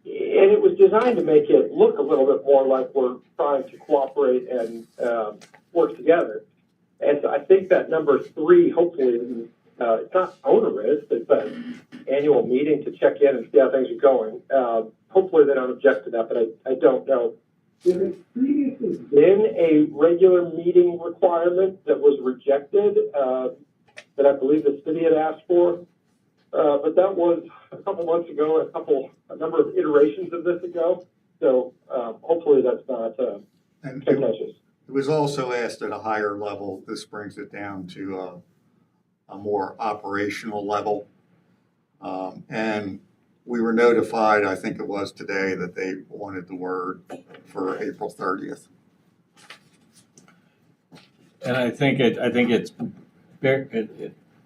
S11: And it was designed to make it look a little bit more like we're trying to cooperate and work together. And so I think that number 3, hopefully, it's not onerous. It's an annual meeting to check in and see how things are going. Hopefully they don't object to that, but I don't know. There has previously been a regular meeting requirement that was rejected that I believe the city had asked for. But that was a couple months ago, a number of iterations of this ago. So hopefully that's not contentious.
S4: It was also asked at a higher level. This brings it down to a more operational level. And we were notified, I think it was today, that they wanted the word for April 30th.
S6: And I think it's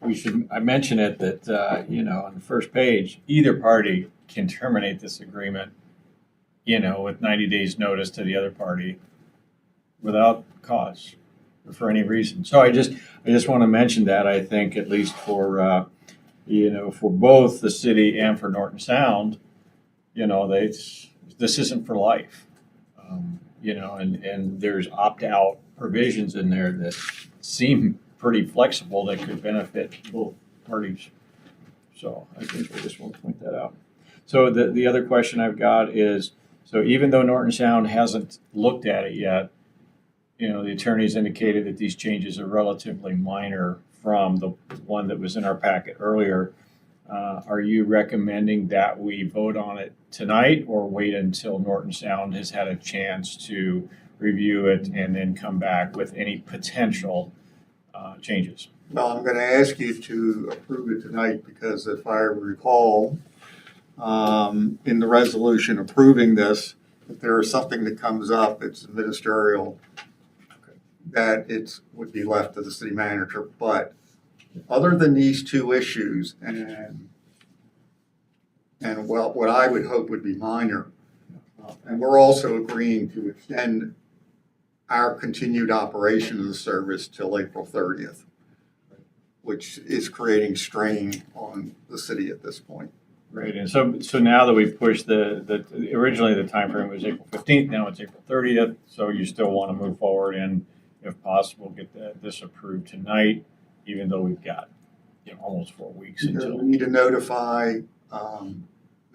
S6: we should, I mention it that, on the first page, either party can terminate this agreement, with 90 days notice to the other party without cause or for any reason. So I just want to mention that. I think at least for, for both the city and for Norton Sound, this isn't for life, and there's opt-out provisions in there that seem pretty flexible that could benefit both parties. So I think we just want to point that out. So the other question I've got is, so even though Norton Sound hasn't looked at it yet, the attorneys indicated that these changes are relatively minor from the one that was in our packet earlier. Are you recommending that we vote on it tonight or wait until Norton Sound has had a chance to review it and then come back with any potential changes?
S4: Well, I'm going to ask you to approve it tonight because if I recall, in the resolution approving this, if there is something that comes up, it's ministerial, that it would be left to the city manager. But other than these two issues, and well, what I would hope would be minor, and we're also agreeing to extend our continued operation of the service till April 30th, which is creating strain on the city at this point.
S6: Right, and so now that we've pushed originally the timeframe was April 15th, now it's April 30th, so you still want to move forward and, if possible, get this approved tonight, even though we've got almost 4 weeks until.
S4: We need to notify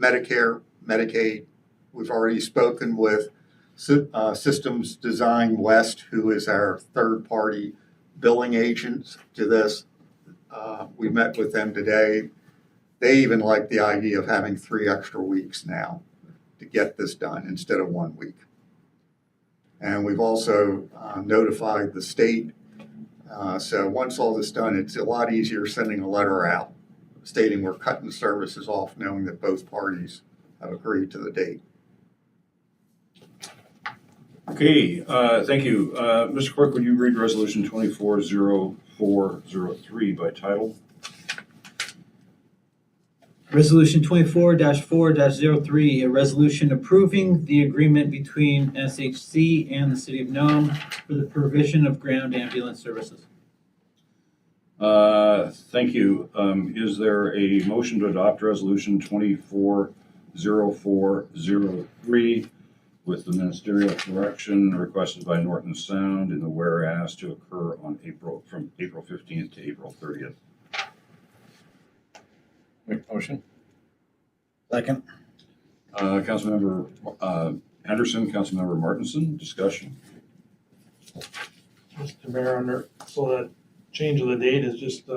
S4: Medicare, Medicaid. We've already spoken with Systems Design West, who is our third-party billing agent to this. We met with them today. They even like the idea of having 3 extra weeks now to get this done instead of 1 week. And we've also notified the state. So once all this done, it's a lot easier sending a letter out stating we're cutting services off, knowing that both parties have agreed to the date.
S1: Okay, thank you. Mr. Clerk, would you read Resolution 240403 by title?
S13: Resolution 24-4-03, a resolution approving the agreement between SHC and the City of Nome for the provision of ground ambulance services.
S1: Thank you. Is there a motion to adopt Resolution 240403 with the ministerial correction requested by Norton Sound in the whereas to occur on from April 15th to April 30th?
S6: Make a motion.
S13: Second.
S1: Councilmember Henderson, Councilmember Martinson, discussion.
S7: Mr. Mayor, so that change of the date is just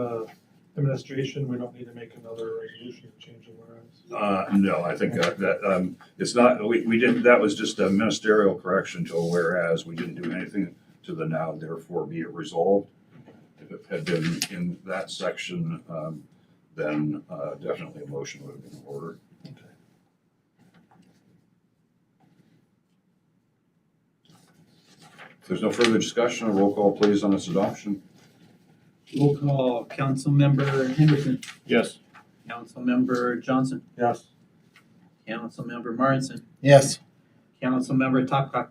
S7: administration, we don't need to make another resolution to change the whereas?
S1: No, I think that it's not, we didn't, that was just a ministerial correction to a whereas. We didn't do anything to the now therefore be it resolved. If it had been in that section, then definitely a motion would have been in order.
S7: Okay.
S1: If there's no further discussion, a roll call please on its adoption.
S13: Roll call, Councilmember Henderson,
S6: Yes.
S13: Councilmember Johnson,
S7: Yes.
S13: Councilmember Martinson,
S2: Yes.
S13: Councilmember Topcock,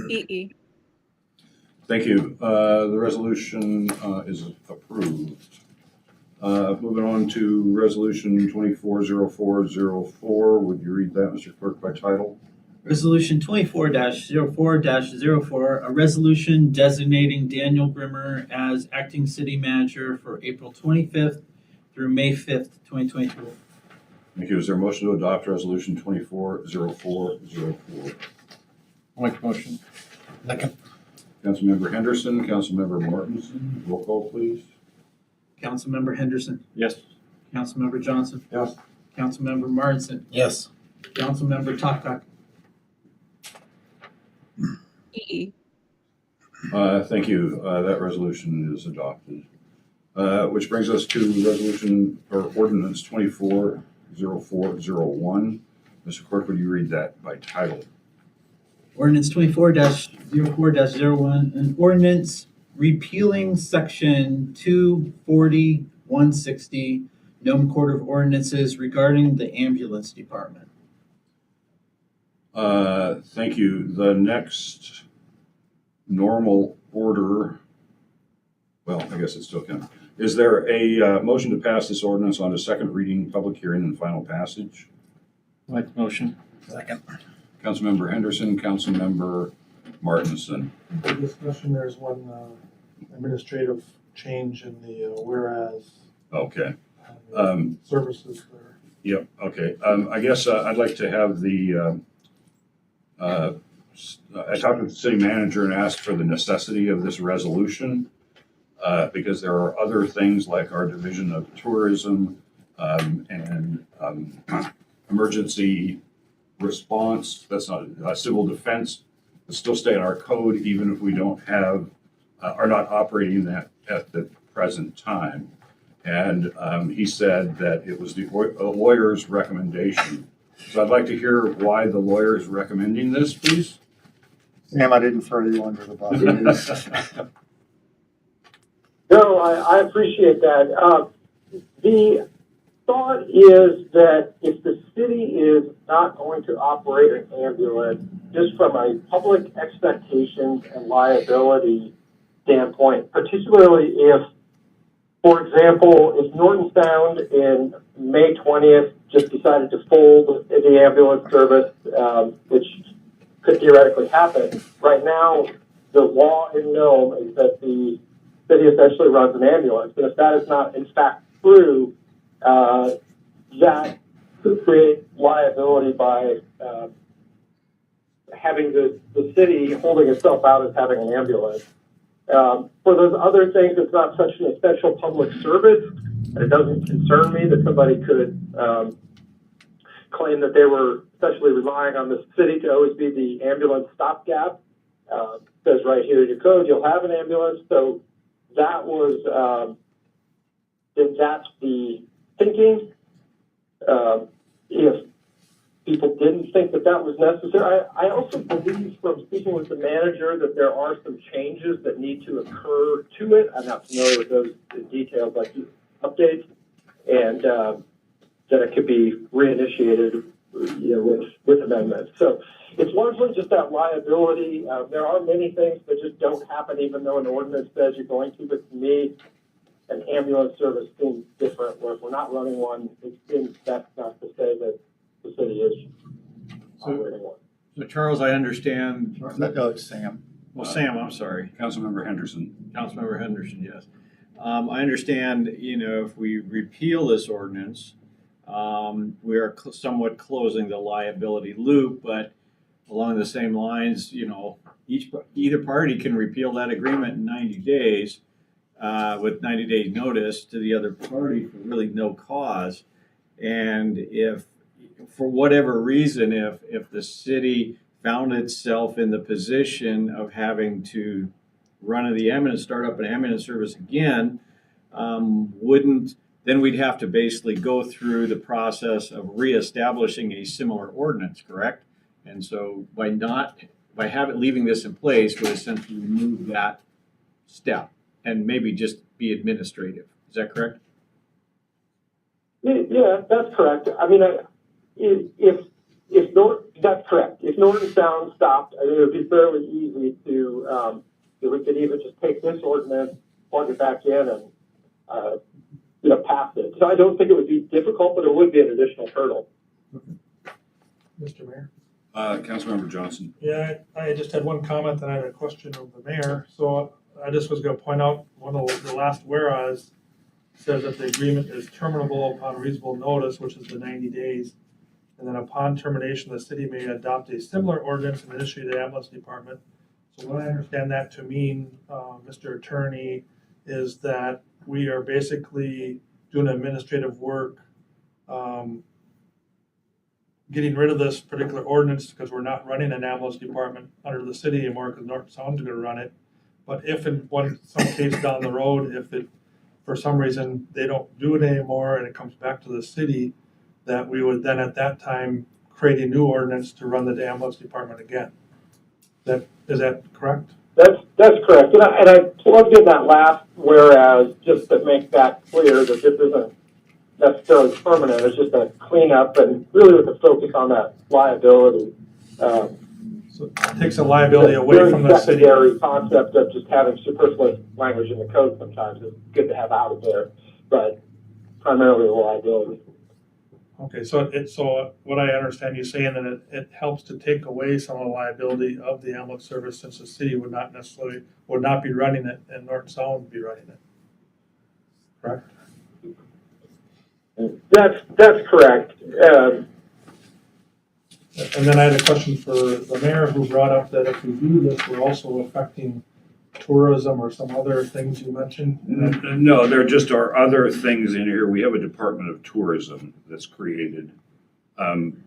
S5: EE.
S1: Thank you. The resolution is approved. Moving on to Resolution 240404. Would you read that, Mr. Clerk, by title?
S13: Resolution 24-04-04, a resolution designating Daniel Grimmer as acting city manager for April 25th through May 5th, 2022.
S1: Thank you. Is there a motion to adopt Resolution 240404?
S6: I'll make a motion.
S2: Second.
S1: Councilmember Henderson, Councilmember Martinson, roll call please.
S13: Councilmember Henderson,
S6: Yes.
S13: Councilmember Johnson,
S7: Yes.
S13: Councilmember Martinson,
S2: Yes.
S13: Councilmember Topcock,
S5: EE.
S1: Thank you. That resolution is adopted. Which brings us to Resolution or Ordinance 240401. Mr. Clerk, would you read that by title?
S13: Ordinance 24-04-01, an ordinance repealing section 240-160, Nome Court of Ordinances regarding the ambulance department.
S1: Thank you. The next normal order, well, I guess it still can. Is there a motion to pass this ordinance on to second reading, public hearing, and final passage?
S6: I'll make the motion.
S2: Second.
S1: Councilmember Henderson, Councilmember Martinson.
S7: For discussion, there's one administrative change in the whereas
S1: Okay.
S7: services there.
S1: Yep. Okay. I guess I'd like to have the I talked with the city manager and asked for the necessity of this resolution because there are other things like our division of tourism and emergency response. That's not civil defense. It still stay in our code even if we don't have are not operating that at the present time. And he said that it was the lawyer's recommendation. So I'd like to hear why the lawyer is recommending this, please.
S4: Sam, I didn't throw you under the bus.
S11: No, I appreciate that. The thought is that if the city is not going to operate an ambulance, just from a public expectations and liability standpoint, particularly if, for example, if Norton Sound in May 20th just decided to fold the ambulance service, which could theoretically happen. Right now, the law in Nome is that the city essentially runs an ambulance. And if that is not in fact true, that could create liability by having the city holding itself out as having an ambulance. For those other things, it's not such an essential public service, and it doesn't concern me that somebody could claim that they were essentially relying on the city to always be the ambulance stopgap. It says right here in your code, you'll have an ambulance. So that was, that's the thinking. If people didn't think that that was necessary, I also believe from speaking with the manager that there are some changes that need to occur to it. I'm not familiar with those details, like updates, and that it could be reinitiated, with amendments. So it's largely just that liability. There are many things that just don't happen, even though an ordinance says you're going to. But to me, an ambulance service seems different. Where if we're not running one, it seems that's not to say that the city is operating one.
S6: So Charles, I understand.
S4: No, it's Sam.
S6: Well, Sam, I'm sorry.
S1: Councilmember Henderson.
S6: Councilmember Henderson, yes. I understand, if we repeal this ordinance, we are somewhat closing the liability loop, but along the same lines, either party can repeal that agreement in 90 days with 90-day notice to the other party for really no cause. And if, for whatever reason, if the city found itself in the position of having to start up an ambulance service again, then we'd have to basically go through the process of reestablishing a similar ordinance, correct? And so by leaving this in place would essentially remove that step and maybe just be administrative. Is that correct?
S11: Yeah, that's correct. I mean, that's correct. If Norton Sound stopped, I think it would be fairly easy to, we could even just take this ordinance, plug it back in, and pass it. So I don't think it would be difficult, but it would be an additional hurdle.
S7: Mr. Mayor?
S1: Councilmember Johnson.
S7: Yeah, I just had one comment, and I had a question of the mayor. So I just was going to point out one of the last whereas says that the agreement is terminable upon reasonable notice, which is the 90 days. And then upon termination, the city may adopt a similar ordinance and initiate the ambulance department. So what I understand that to mean, Mr. Attorney, is that we are basically doing administrative work, getting rid of this particular ordinance because we're not running an ambulance department under the city anymore because Norton Sound's going to run it. But if in some case down the road, if it, for some reason, they don't do it anymore and it comes back to the city, that we would then at that time create a new ordinance to run the ambulance department again. Is that correct?
S11: That's correct. And I plugged in that last whereas just to make that clear that this isn't necessarily permanent. It's just a cleanup and really with a focus on that liability.
S7: So it takes a liability away from the city.
S11: Secondary concept of just having superfluous language in the code sometimes is good to have out of there, but primarily a liability.
S7: Okay, so what I understand you saying that it helps to take away some of the liability of the ambulance service since the city would not be running it and Norton Sound would be running it. Correct?
S11: That's correct.
S7: And then I had a question for the mayor, who brought up that if we do this, we're also affecting tourism or some other things you mentioned.
S1: No, there just are other things in here. We have a Department of Tourism that's created. And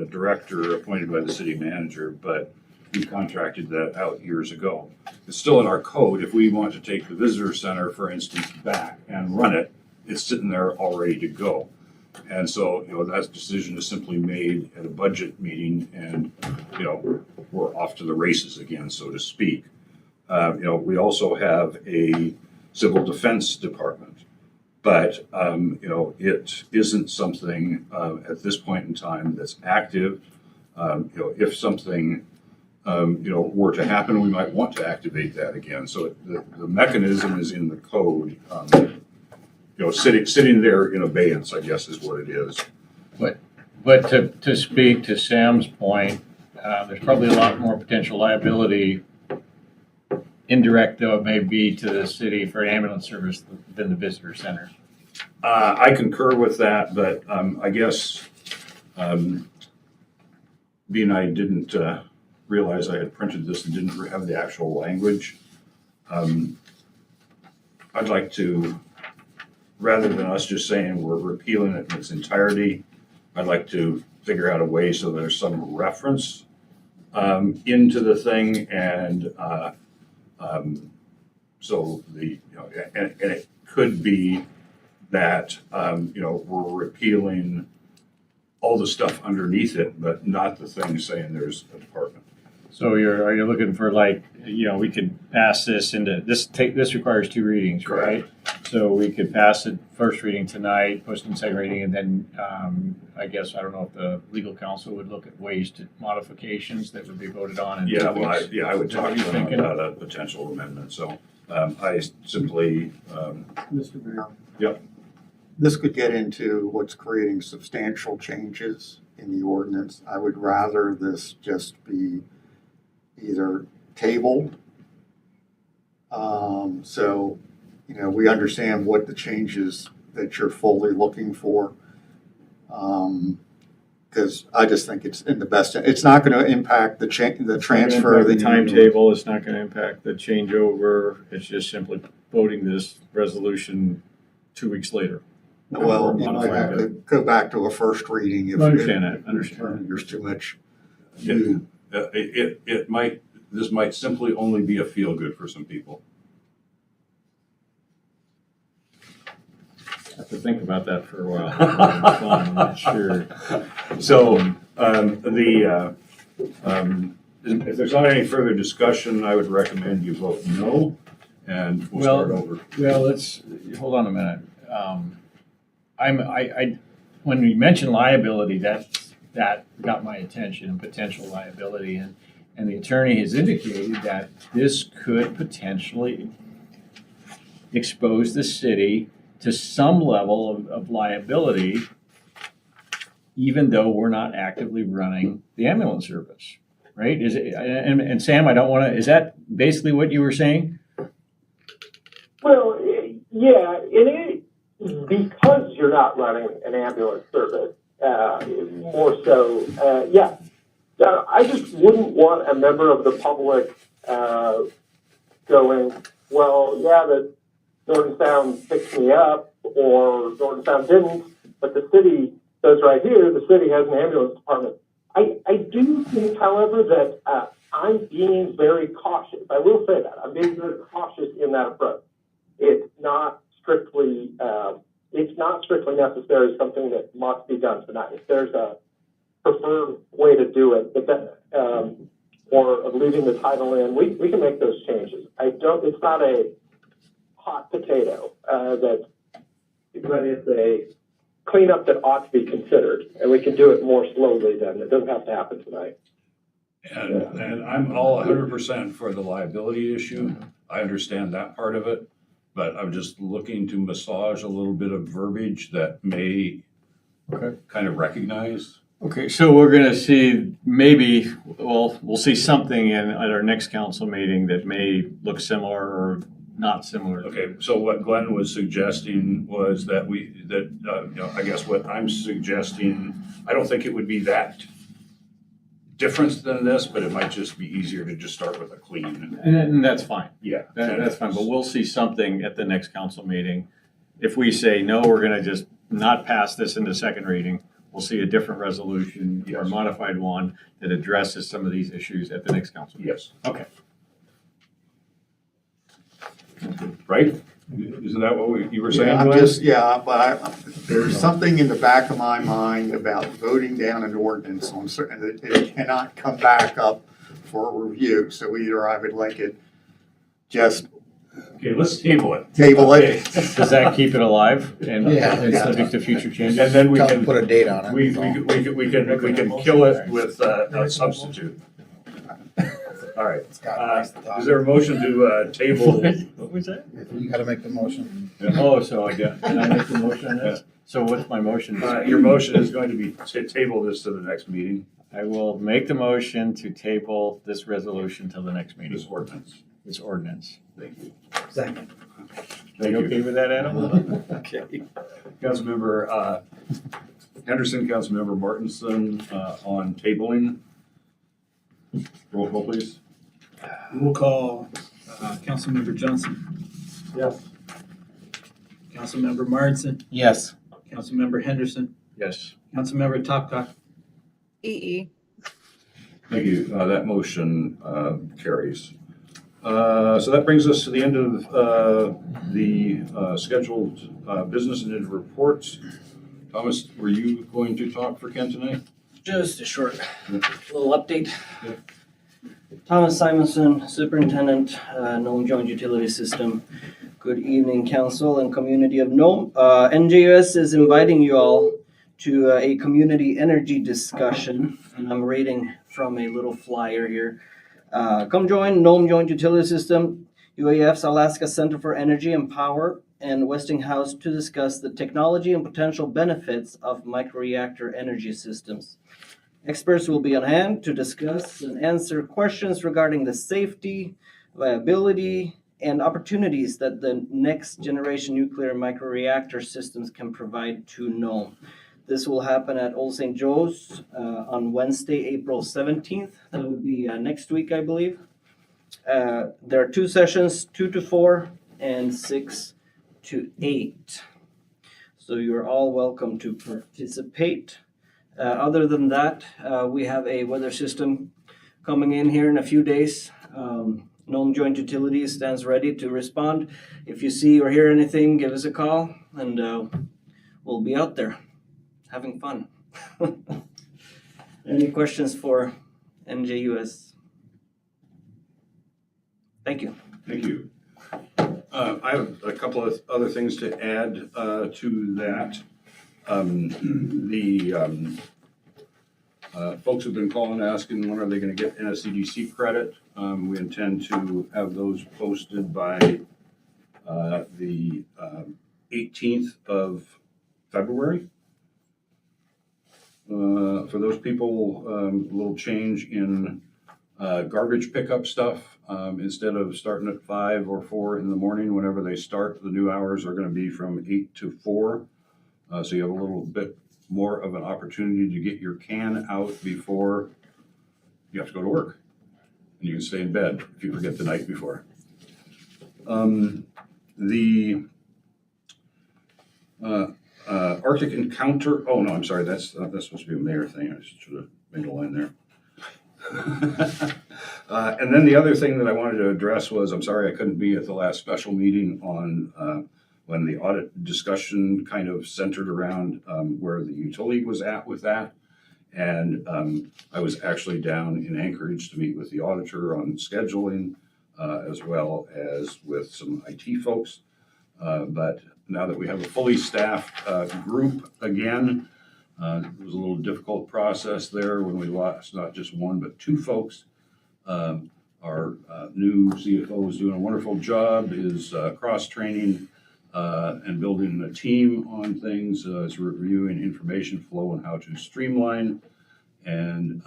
S1: a director appointed by the city manager, but we contracted that out years ago. It's still in our code. If we want to take the visitor center, for instance, back and run it, it's sitting there all ready to go. And so, that decision is simply made at a budget meeting and, we're off to the races again, so to speak. We also have a civil defense department, but, it isn't something at this point in time that's active. If something, were to happen, we might want to activate that again. So the mechanism is in the code. Sitting there in abeyance, I guess, is what it is.
S6: But to speak to Sam's point, there's probably a lot more potential liability, indirect though it may be, to the city for ambulance service than the visitor center.
S1: I concur with that, but I guess being I didn't realize I had printed this and didn't have the actual language, I'd like to, rather than us just saying we're repealing it in its entirety, I'd like to figure out a way so there's some reference into the thing, and so and it could be that we're repealing all the stuff underneath it, but not the thing saying there's a department.
S6: So are you looking for, like, we could pass this into, this requires 2 readings, right? So we could pass it first reading tonight, post it in second reading, and then I guess, I don't know if the legal counsel would look at ways to modifications that would be voted on.
S1: Yeah, I would talk to them about a potential amendment. So I simply,
S4: Mr. Mayor?
S1: Yep.
S4: This could get into what's creating substantial changes in the ordinance. I would rather this just be either tabled, so, we understand what the changes that you're fully looking for. Because I just think it's in the best, it's not going to impact the transfer of the
S6: timetable. It's not going to impact the changeover. It's just simply voting this resolution 2 weeks later.
S4: Well, you might have to go back to a first reading if
S6: I understand that.
S4: there's too much.
S1: This might simply only be a feel good for some people.
S6: I have to think about that for a while. I'm not sure.
S1: So if there's not any further discussion, I would recommend you vote no, and we'll start over.
S6: Well, let's hold on a minute. When we mentioned liability, that got my attention, and potential liability, and the attorney has indicated that this could potentially expose the city to some level of liability, even though we're not actively running the ambulance service, right? Is it? And Sam, I don't want to. Is that basically what you were saying?
S11: Well, yeah, it is because you're not running an ambulance service. More so, yeah. I just wouldn't want a member of the public going, well, yeah, the Norton Sound picked me up, or Norton Sound didn't, but the city says right here, the city has an ambulance department. I do think, however, that I'm being very cautious. I will say that. I'm being very cautious in that approach. It's not strictly necessary, something that must be done tonight. If there's a preferred way to do it, or of leaving the title in, we can make those changes. It's not a hot potato, but it's a cleanup that ought to be considered, and we can do it more slowly then. It doesn't have to happen tonight.
S1: And I'm all 100% for the liability issue. I understand that part of it, but I'm just looking to massage a little bit of verbiage that may kind of recognize.
S6: Okay, so we're going to see we'll see something at our next council meeting that may look similar, or not similar.
S1: Okay, so what Glenn was suggesting was that I guess what I'm suggesting, I don't think it would be that different than this, but it might just be easier to just start with a clean.
S6: And that's fine.
S1: Yeah.
S6: That's fine, but we'll see something at the next council meeting. If we say, no, we're gonna just not pass this into second reading, we'll see a different resolution or a
S1: Yes.
S6: modified one that addresses some of these issues at the next council meeting.
S1: Yes.
S6: Okay.
S1: Right? Isn't that what you were saying,
S4: Yeah,
S1: Glenn?
S4: but there's something in the back of my mind about voting down an ordinance on certain, it cannot come back up for review. So either I would like it just
S1: Okay, let's table it.
S4: table it.
S6: Does that keep it alive and
S2: Yeah.
S6: and subject to future changes?
S1: And then we
S2: Tell
S1: can,
S2: them, put a date on it.
S1: we can kill it with a substitute. All right.
S2: Scott likes to talk.
S1: Is there a motion to table?
S6: What was that?
S2: You gotta make the motion.
S6: Oh, so can I make the motion on this? So what's my motion?
S1: Your motion is going to be to table this to the next meeting,
S6: I will make the motion to table this resolution till the next meeting,
S1: this ordinance.
S6: this ordinance.
S1: Thank you.
S2: Second.
S6: Are you okay with that, Adam? Okay.
S1: Councilmember Henderson, Councilmember Martinson on tabling. Roll call, please.
S13: Roll call, Councilmember Johnson.
S7: Yes.
S13: Councilmember Martinson.
S2: Yes.
S13: Councilmember Henderson.
S6: Yes.
S13: Councilmember Topka.
S5: EE.
S1: Thank you. That motion carries. So that brings us to the end of the scheduled business and reports. Thomas, were you going to talk for Ken tonight?
S14: Just a short
S1: Yeah.
S14: little update.
S1: Yeah.
S14: Thomas Simonson, Superintendent, Nome Joint Utility System. Good evening, Council and community of Nome. NJUS is inviting you all to a community energy discussion, and I'm reading from a little flyer here. Come join Nome Joint Utility System, UAF's Alaska Center for Energy and Power, and Westinghouse to discuss the technology and potential benefits of microreactor energy systems. Experts will be on hand to discuss and answer questions regarding the safety, viability, and opportunities that the next generation nuclear microreactor systems can provide to Nome. This will happen at Old St. Joe's on Wednesday, April 17th. That would be next week, I believe. There are two sessions, 2 to 4 and 6 to 8. So you're all welcome to participate. Other than that, we have a weather system coming in here in a few days. Nome Joint Utilities stands ready to respond. If you see or hear anything, give us a call, and we'll be out there having fun. Any questions for NJUS? Thank you.
S1: Thank you. I have a couple of other things to add to that. Folks have been calling asking when are they going to get NSCDC credit. We intend to have those posted by the 18th of February. For those people, a little change in garbage pickup stuff. Instead of starting at 5 or 4 in the morning, whenever they start, the new hours are going to be from 8 to 4. So you have a little bit more of an opportunity to get your can out before you have to go to work. And you can stay in bed if you forget the night before. The Arctic Encounter, oh no, I'm sorry, that's supposed to be a mayor thing. I should have made a line there. And then the other thing that I wanted to address was, I'm sorry I couldn't be at the last special meeting on when the audit discussion kind of centered around where the utility was at with that. And I was actually down in Anchorage to meet with the auditor on scheduling as well as with some IT folks. But now that we have a fully staffed group again, it was a little difficult process there when we lost not just one, but 2 folks. Our new CFO is doing a wonderful job, is cross-training and building a team on things, is reviewing information flow and how to streamline. And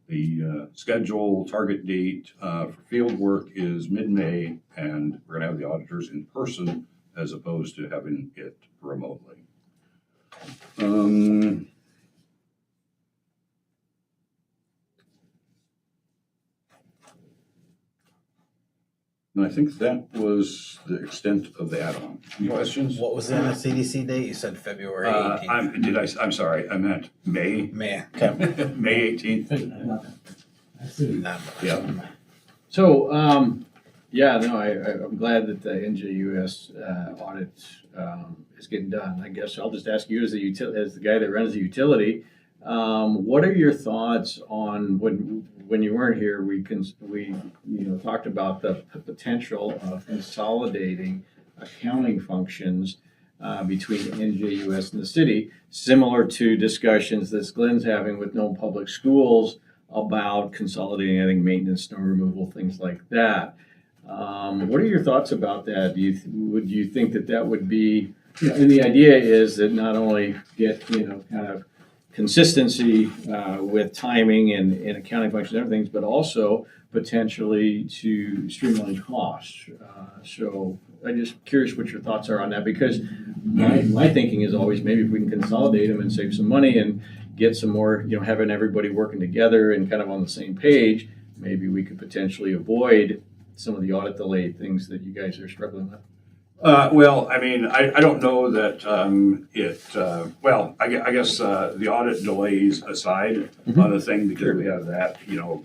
S1: The schedule target date for field work is mid-May, and we're gonna have the auditors in person as opposed to having it remotely. And I think that was the extent of the add-on. Any questions?
S2: What was the CDC date? You said February 18th.
S1: I'm sorry, I meant May,
S2: Man, okay.
S1: May 18th.
S2: Not much.
S1: Yeah.
S6: So, yeah, no, I'm glad that the NJUS audit is getting done. I guess I'll just ask you as the guy that runs the utility, what are your thoughts on when you weren't here? We talked about the potential of consolidating accounting functions between NJUS and the city, similar to discussions that Glenn's having with Nome Public Schools about consolidating, I think, maintenance, snow removal, things like that. What are your thoughts about that? Would you think that would be, and the idea is that not only get, kind of consistency with timing and accounting functions and everything, but also potentially to streamline costs. So I'm just curious what your thoughts are on that, because my thinking is always maybe if we can consolidate them and save some money and get some more, having everybody working together and kind of on the same page, maybe we could potentially avoid some of the audit delay things that you guys are struggling with.
S1: Well, I mean, I don't know that I guess the audit delays aside on the thing, because we have that,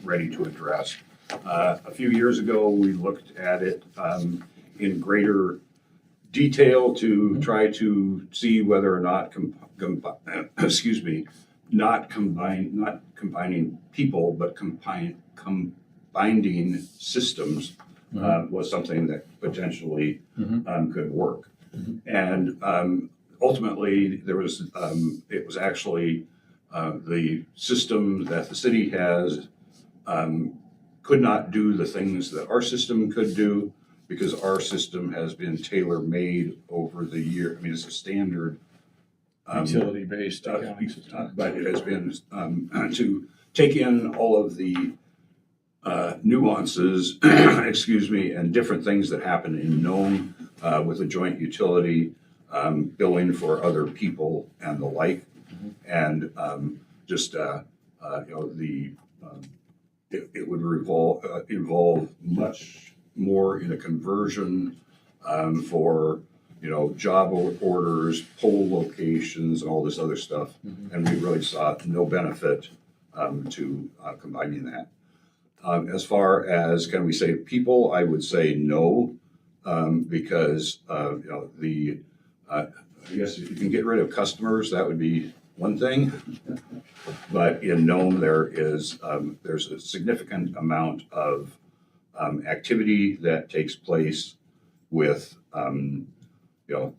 S1: ready to address. A few years ago, we looked at it in greater detail to try to see whether or not not combining people, but combining systems was something that potentially could work. And ultimately, there was it was actually the system that the city has could not do the things that our system could do, because our system has been tailor-made over the year. I mean, it's a standard
S6: utility-based accounting system.
S1: But it has been to take in all of the nuances, and different things that happen in Nome with a joint utility, billing for other people and the like, and it would involve much more in a conversion for job orders, poll locations, and all this other stuff, and we really saw no benefit to combining that. As far as can we save people, I would say no, because I guess if you can get rid of customers, that would be one thing. But in Nome, there's a significant amount of activity that takes place with the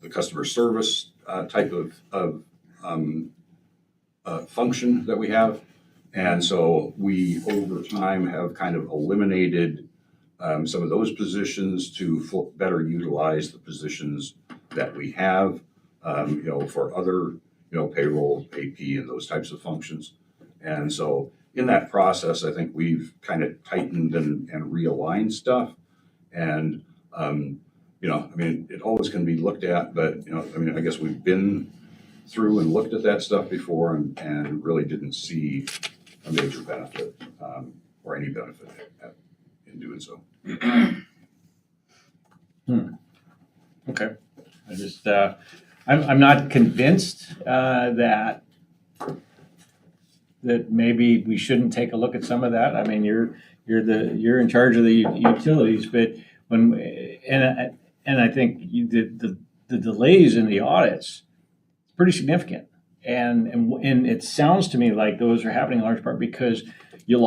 S1: customer service type of function that we have. And so we, over time, have kind of eliminated some of those positions to better utilize the positions that we have, for other, payroll, AP, and those types of functions. And so in that process, I think we've kind of tightened and realigned stuff. And, it always can be looked at, but, I guess we've been through and looked at that stuff before and really didn't see a major benefit or any benefit in doing so.
S6: Okay. I just, I'm not convinced that maybe we shouldn't take a look at some of that. I mean, you're in charge of the utilities, but and I think the delays in the audits, it's pretty significant. And it sounds to me like those are happening in large part because you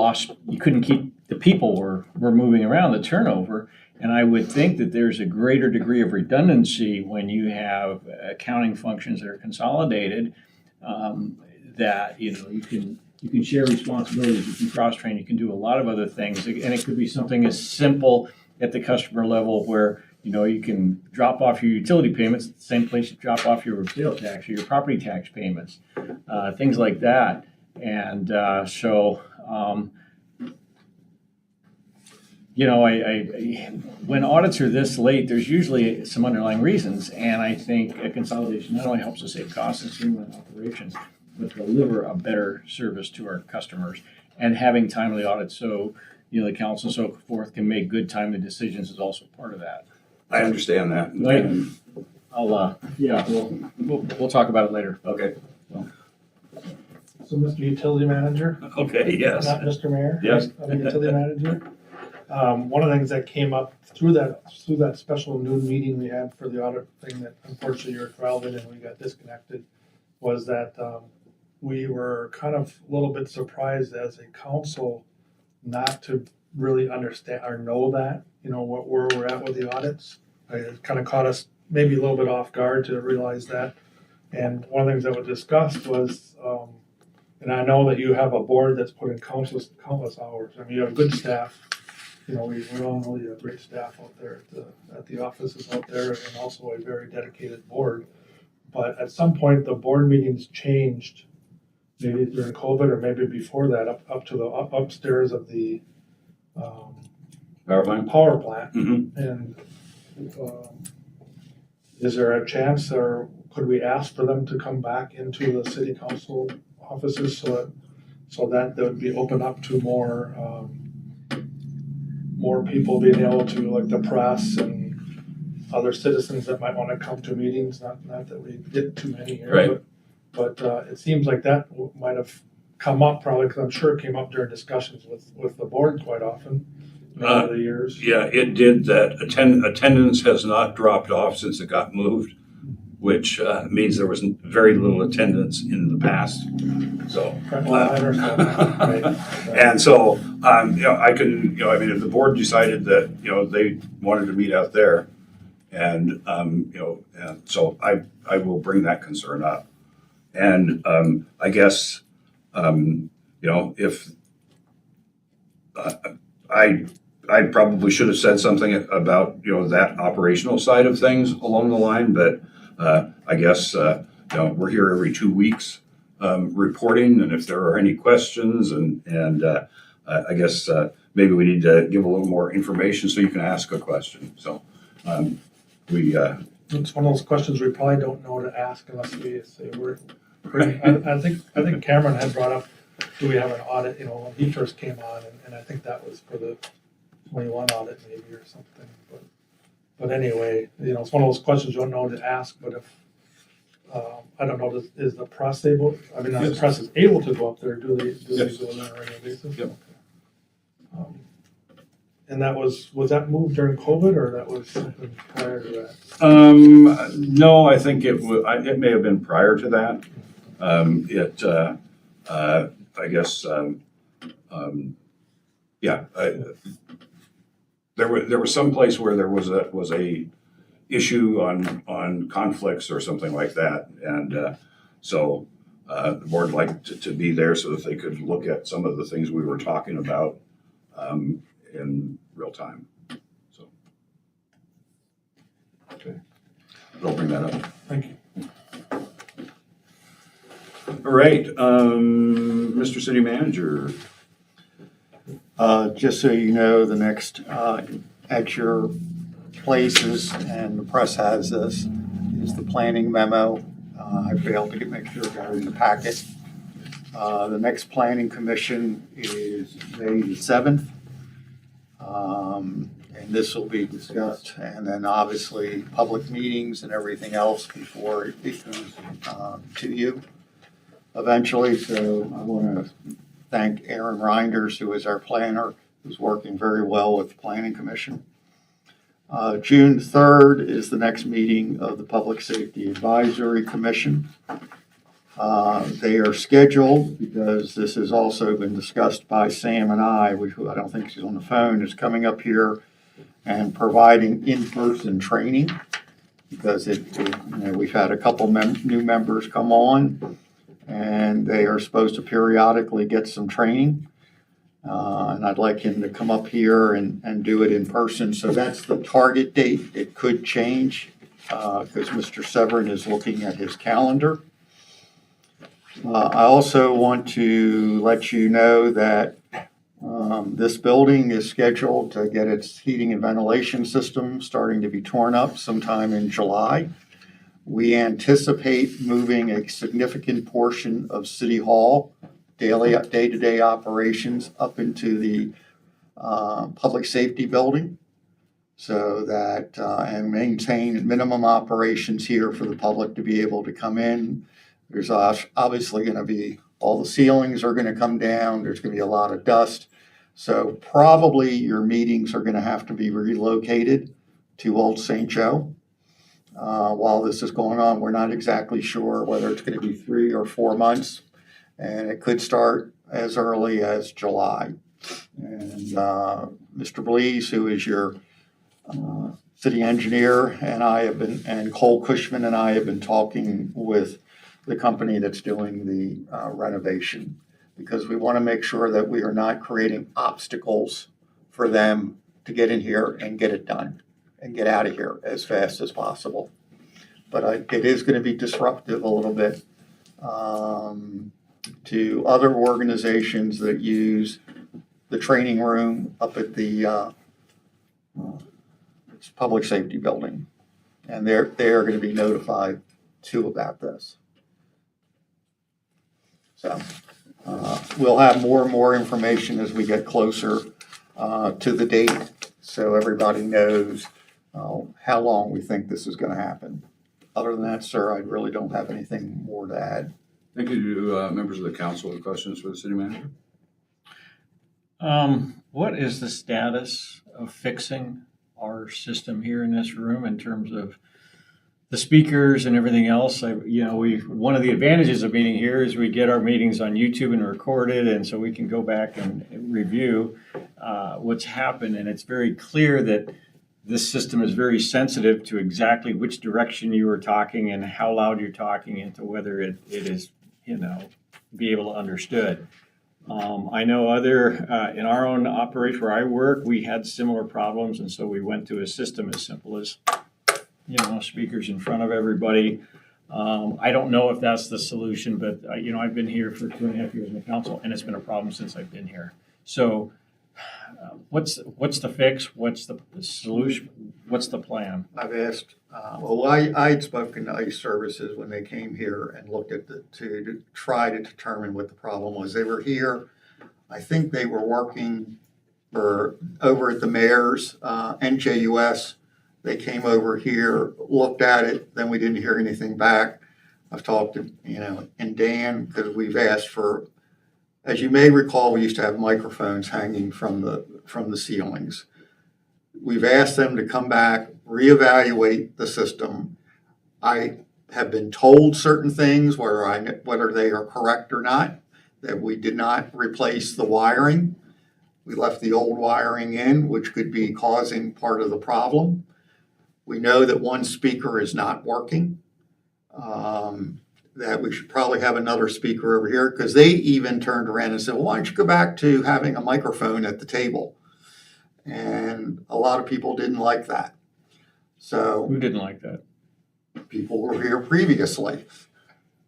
S6: couldn't keep, the people were moving around, the turnover. And I would think that there's a greater degree of redundancy when you have accounting functions that are consolidated, that, you can share responsibilities, you can cross-train, you can do a lot of other things. And it could be something as simple at the customer level where, you can drop off your utility payments at the same place you drop off your sales tax or your property tax payments, things like that. And you know, when audits are this late, there's usually some underlying reasons, and I think a consolidation not only helps us save costs and streamline operations, but deliver a better service to our customers. And having timely audits, so you know the council and so forth can make good timely decisions is also part of that.
S1: I understand that.
S6: Right. We'll talk about it later.
S1: Okay.
S7: So, Mr. Utility Manager?
S1: Okay, yes.
S7: Not Mr. Mayor?
S1: Yes.
S7: I'm the Utility Manager. One of the things that came up through that special noon meeting we had for the audit thing that unfortunately you were traveling and we got disconnected was that we were kind of a little bit surprised as a council not to really understand or know that, you know, where we're at with the audits. It kind of caught us maybe a little bit off guard to realize that. And one of the things that was discussed was, and I know that you have a board that's put in countless hours. I mean, you have good staff. You know, we all know you have great staff out there at the offices out there, and also a very dedicated board. But at some point, the board meetings changed, maybe during COVID or maybe before that, up to the upstairs of the
S1: Power plant?
S7: power plant.
S1: Mm-hmm.
S7: And is there a chance, or could we ask for them to come back into the city council offices so that they would be open up to more people being able to, like the press and other citizens that might want to come to meetings? Not that we get too many here,
S1: Right.
S7: but it seems like that might have come up probably, because I'm sure it came up during discussions with the board quite often over the years.
S1: Yeah, it did that. Attendance has not dropped off since it got moved, which means there was very little attendance in the past. So,
S7: Well, I understand that, right.
S1: and so, you know, I can, you know, I mean, if the board decided that, you know, they wanted to meet out there, and you know, and so I will bring that concern up, and I guess, you know, if I probably should have said something about, you know, that operational side of things along the line, but I guess, you know, we're here every 2 weeks reporting, and if there are any questions, and I guess maybe we need to give a little more information so you can ask a question. So
S7: It's one of those questions we probably don't know to ask unless we say I think Cameron had brought up, do we have an audit, you know, when he first came on, and I think that was for the 21 audit maybe or something, but anyway, you know, it's one of those questions you don't know to ask, but if, I don't know, is the press able, I mean, the press is able to go up there, do they
S1: Yes.
S7: go there on a regular basis?
S1: Yep.
S7: And that was that moved during COVID, or that was something prior to that?
S1: No, I think it may have been prior to that. I guess, yeah, there was some place where there was a issue on conflicts or something like that, and so the board liked to be there so that they could look at some of the things we were talking about in real time. So, okay, I'll bring that up.
S7: Thank you.
S1: All right, Mr. City Manager.
S4: Just so you know, the next at your places, and the press has this, is the planning memo. I failed to make sure it got in the packet. The next planning commission is May the 7th. And this will be discussed, and then obviously public meetings and everything else before it goes to you eventually. So I want to thank Aaron Reinders, who is our planner, who's working very well with the Planning Commission. June 3rd is the next meeting of the Public Safety Advisory Commission. They are scheduled because this has also been discussed by Sam and I, who I don't think she's on the phone, is coming up here and providing in-person training, because you know, we've had a couple new members come on, and they are supposed to periodically get some training. And I'd like him to come up here and do it in person. So that's the target date. It could change because Mr. Severin is looking at his calendar. I also want to let you know that This building is scheduled to get its heating and ventilation system starting to be torn up sometime in July. We anticipate moving a significant portion of City Hall day-to-day operations up into the public safety building so that, and maintain minimum operations here for the public to be able to come in. There's obviously going to be, all the ceilings are going to come down. There's going to be a lot of dust. So probably your meetings are going to have to be relocated to Old St. Joe. While this is going on, we're not exactly sure whether it's going to be 3 or 4 months, and it could start as early as July. And Mr. Blees, who is your city engineer, and Cole Cushman and I have been talking with the company that's doing the renovation, because we want to make sure that we are not creating obstacles for them to get in here and get it done and get out of here as fast as possible. But it is going to be disruptive a little bit to other organizations that use the training room up at the public safety building. And they are going to be notified too about this. So we'll have more and more information as we get closer to the date, so everybody knows how long we think this is going to happen. Other than that, sir, I really don't have anything more to add.
S1: Thank you. Members of the council, have questions for the city manager?
S6: What is the status of fixing our system here in this room in terms of the speakers and everything else? One of the advantages of being here is we get our meetings on YouTube and recorded, and so we can go back and review what's happened. And it's very clear that this system is very sensitive to exactly which direction you are talking and how loud you're talking, and to whether it is, be able to understood. I know in our own operation where I work, we had similar problems, and so we went to a system as simple as, speakers in front of everybody. I don't know if that's the solution, but I've been here for 2.5 years in the council, and it's been a problem since I've been here. So what's the fix? What's the solution? What's the plan?
S4: I've asked, I'd spoken to ICE Services when they came here and looked at to try to determine what the problem was. They were here, I think they were working over at the mayor's, NJUS. They came over here, looked at it, then we didn't hear anything back. I've talked to, and Dan, because we've asked for, as you may recall, we used to have microphones hanging from the ceilings. We've asked them to come back, reevaluate the system. I have been told certain things, whether they are correct or not, that we did not replace the wiring. We left the old wiring in, which could be causing part of the problem. We know that one speaker is not working, that we should probably have another speaker over here, because they even turned around and said, well, why don't you go back to having a microphone at the table? And a lot of people didn't like that. So
S6: Who didn't like that?
S4: people were here previously.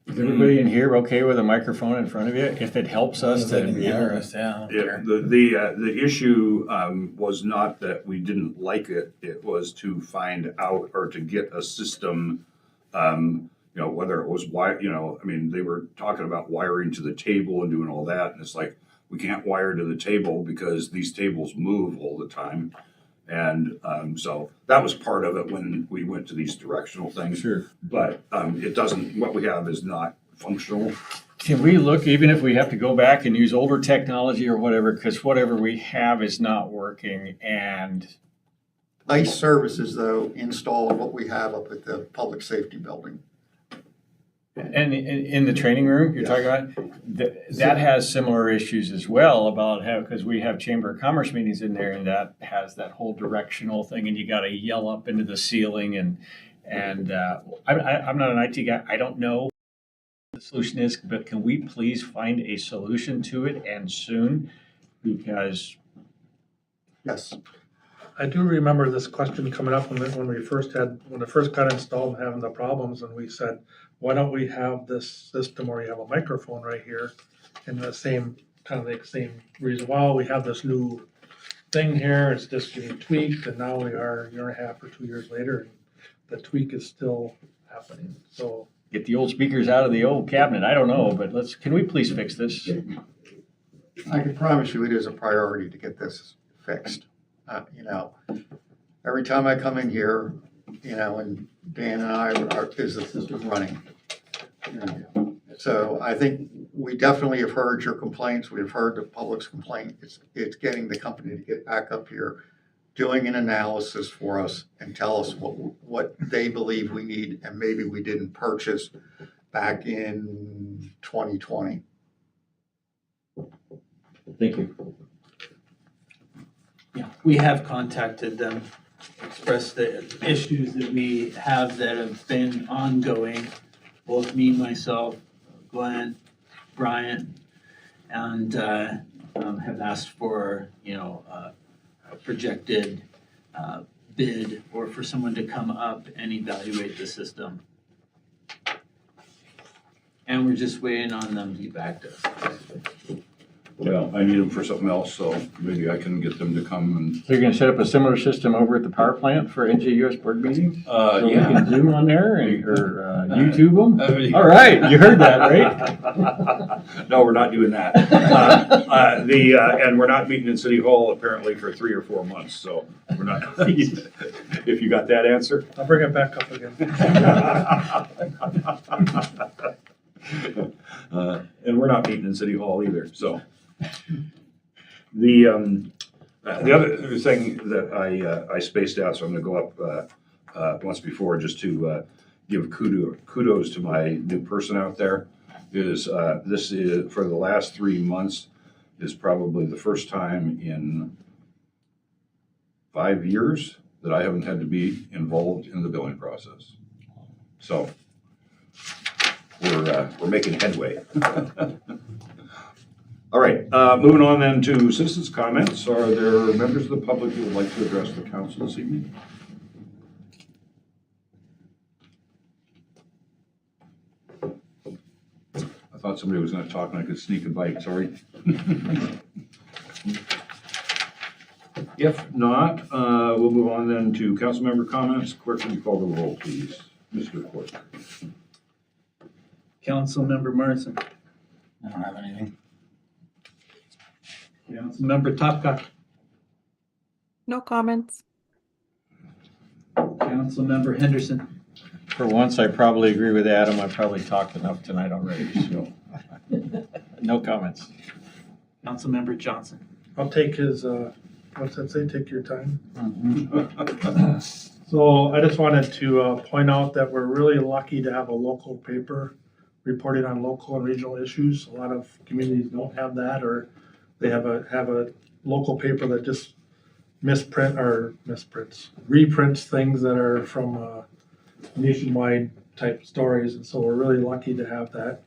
S6: Is everybody in here okay with a microphone in front of you? If it helps us to
S2: Yeah,
S1: the issue was not that we didn't like it. It was to find out or to get a system, whether it was they were talking about wiring to the table and doing all that. And it's like, we can't wire to the table because these tables move all the time. And so that was part of it when we went to these directional things.
S6: Sure.
S1: But what we have is not functional.
S6: Can we look, even if we have to go back and use older technology or whatever, because whatever we have is not working? And
S4: ICE Services, though, installed what we have up at the public safety building.
S6: And in the training room you're talking about, that has similar issues as well about because we have Chamber of Commerce meetings in there, and that has that whole directional thing, and you got to yell up into the ceiling. And I'm not an IT guy. I don't know what the solution is, but can we please find a solution to it, and soon? Because
S4: yes.
S7: I do remember this question coming up when it first got installed and having the problems, and we said, why don't we have this system where you have a microphone right here in the same kind of the same reason. Well, we have this new thing here, it's just getting tweaked, and now we are a year and a half or 2 years later, and the tweak is still happening, so.
S6: Get the old speakers out of the old cabinet. I don't know, but can we please fix this?
S4: I can promise you it is a priority to get this fixed. You know, every time I come in here, you know, and Dan and I is the system running? You know, so I think we definitely have heard your complaints. We've heard the public's complaint. It's getting the company to get back up here, doing an analysis for us and tell us what they believe we need and maybe we didn't purchase back in 2020.
S6: Thank you.
S13: Yeah, we have contacted them, expressed the issues that we have that have been ongoing, both me, myself, Glenn, Brian, and have asked for, a projected bid or for someone to come up and evaluate the system. And we're just waiting on them to get back to us.
S1: Well, I need them for something else, so maybe I can get them to come and.
S6: So you're gonna set up a similar system over at the power plant for NJUS board meetings? So we
S1: Yeah.
S6: can Zoom on there or YouTube them? All right, you heard that, right?
S1: No, we're not doing that. And we're not meeting in City Hall apparently for 3 or 4 months, so we're not, if you got that answer.
S7: I'll bring it back up again.
S1: And we're not meeting in City Hall either, so. The other thing that I spaced out, so I'm gonna go up once before just to give kudos to my new person out there, is this is, for the last 3 months, is probably the first time in 5 years that I haven't had to be involved in the billing process. So we're making headway. All right, moving on then to citizens' comments. Are there members of the public who would like to address the council this evening? I thought somebody was gonna talk and I could sneak a bite, sorry. If not, we'll move on then to council member comments. Clerk, can you call the roll, please? Mr. Clerk.
S13: Councilmember Martin.
S2: I don't have anything.
S13: Councilmember Topka.
S5: No comments.
S13: Councilmember Henderson.
S6: For once, I probably agree with Adam. I probably talked enough tonight already, so no comments.
S13: Councilmember Johnson.
S7: I'll take his, what's that say, take your time? So I just wanted to point out that we're really lucky to have a local paper reporting on local and regional issues. A lot of communities don't have that, or they have a local paper that just reprints things that are from nationwide type stories, and so we're really lucky to have that.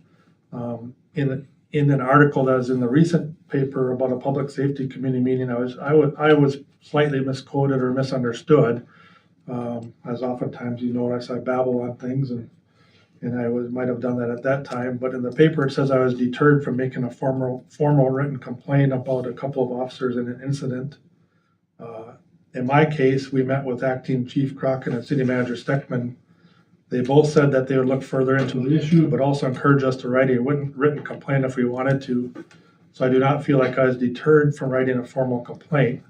S7: In an article that was in the recent paper about a public safety committee meeting, I was slightly misquoted or misunderstood. As oftentimes you notice, I babble on things, and I might have done that at that time. But in the paper, it says I was deterred from making a formal written complaint about a couple of officers in an incident. In my case, we met with Acting Chief Crockett and City Manager Steckman. They both said that they would look further into the issue, but also encouraged us to write a written complaint if we wanted to. So I do not feel like I was deterred from writing a formal complaint.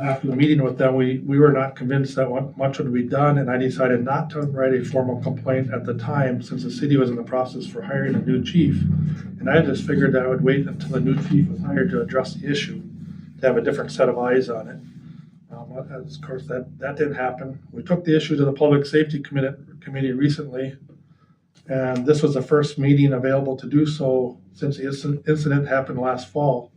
S7: After the meeting with them, we were not convinced that much would be done, and I decided not to write a formal complaint at the time since the city was in the process for hiring a new chief. And I just figured that I would wait until the new chief was hired to address the issue, to have a different set of eyes on it. Of course, that didn't happen. We took the issue to the Public Safety Committee recently, and this was the first meeting available to do so since the incident happened last fall.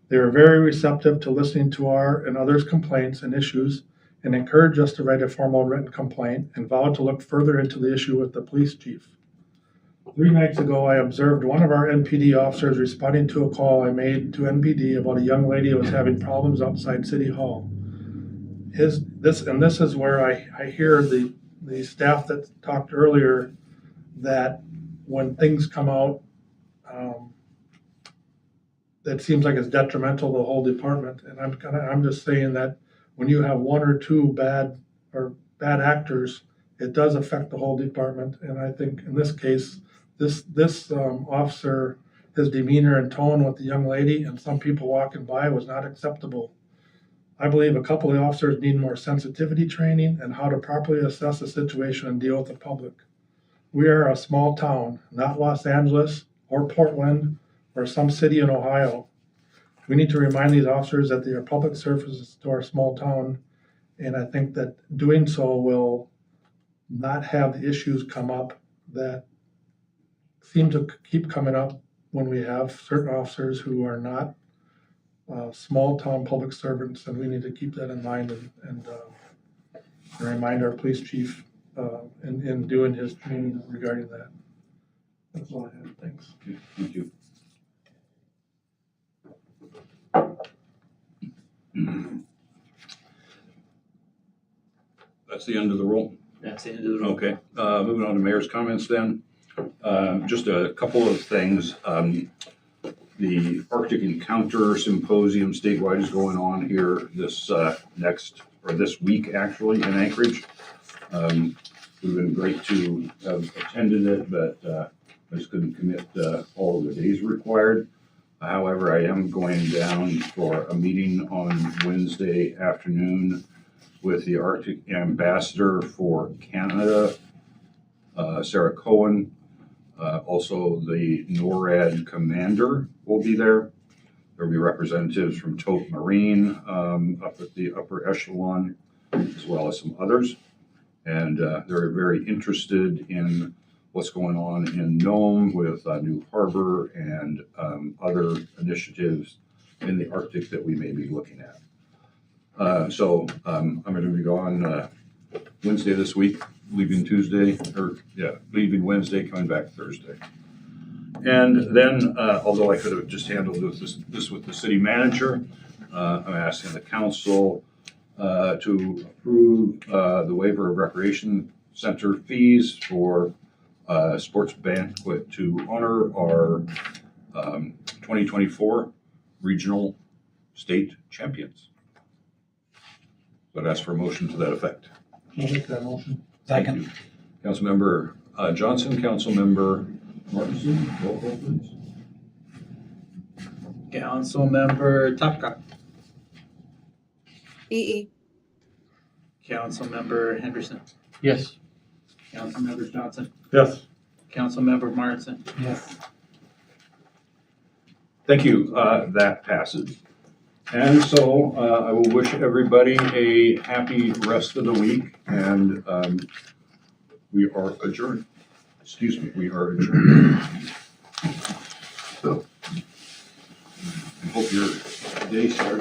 S7: They were very receptive to listening to our and others' complaints and issues, and encouraged us to write a formal written complaint and vowed to look further into the issue with the police chief. 3 nights ago, I observed one of our NPD officers responding to a call I made to NPD about a young lady who was having problems outside City Hall. This is where I hear the staff that talked earlier, that when things come out, that seems like it's detrimental to the whole department. And I'm just saying that when you have one or two bad actors, it does affect the whole department. And I think in this case, this officer, his demeanor and tone with the young lady and some people walking by was not acceptable. I believe a couple of the officers need more sensitivity training and how to properly assess the situation and deal with the public. We are a small town, not Los Angeles or Portland or some city in Ohio. We need to remind these officers that they are public services to our small town. And I think that doing so will not have the issues come up that seem to keep coming up when we have certain officers who are not small town public servants, and we need to keep that in mind and remind our police chief in doing his training regarding that. That's all I have. Thanks.
S1: Okay, thank you. That's the end of the roll.
S13: That's the end of the roll.
S1: Okay, moving on to mayor's comments then. Just a couple of things. The Arctic Encounter Symposium statewide is going on here this this week actually in Anchorage. We've been great to have attended it, but I just couldn't commit all of the days required. However, I am going down for a meeting on Wednesday afternoon with the Arctic Ambassador for Canada, Sarah Cohen. Also, the NORAD commander will be there. There will be representatives from Tote Marine up at the upper echelon, as well as some others. And they're very interested in what's going on in Nome with New Harbor and other initiatives in the Arctic that we may be looking at. So I'm going to be gone Wednesday this week, leaving leaving Wednesday, coming back Thursday. And then, although I could have just handled this with the city manager, I'm asking the council to approve the waiver of recreation center fees for sports banquet to honor our 2024 regional state champions. But ask for a motion to that effect.
S7: I'll make that motion.
S2: Second.
S1: Councilmember Johnson, Councilmember Martinson, roll call please.
S3: Councilmember Topka.
S5: EE.
S3: Councilmember Henderson.
S2: Yes.
S3: Councilmember Johnson.
S7: Yes.
S3: Councilmember Martinson.
S2: Yes.
S1: Thank you. That passes. And so I will wish everybody a happy rest of the week, and we are adjourned. Excuse me, we are adjourned. So I hope your day started out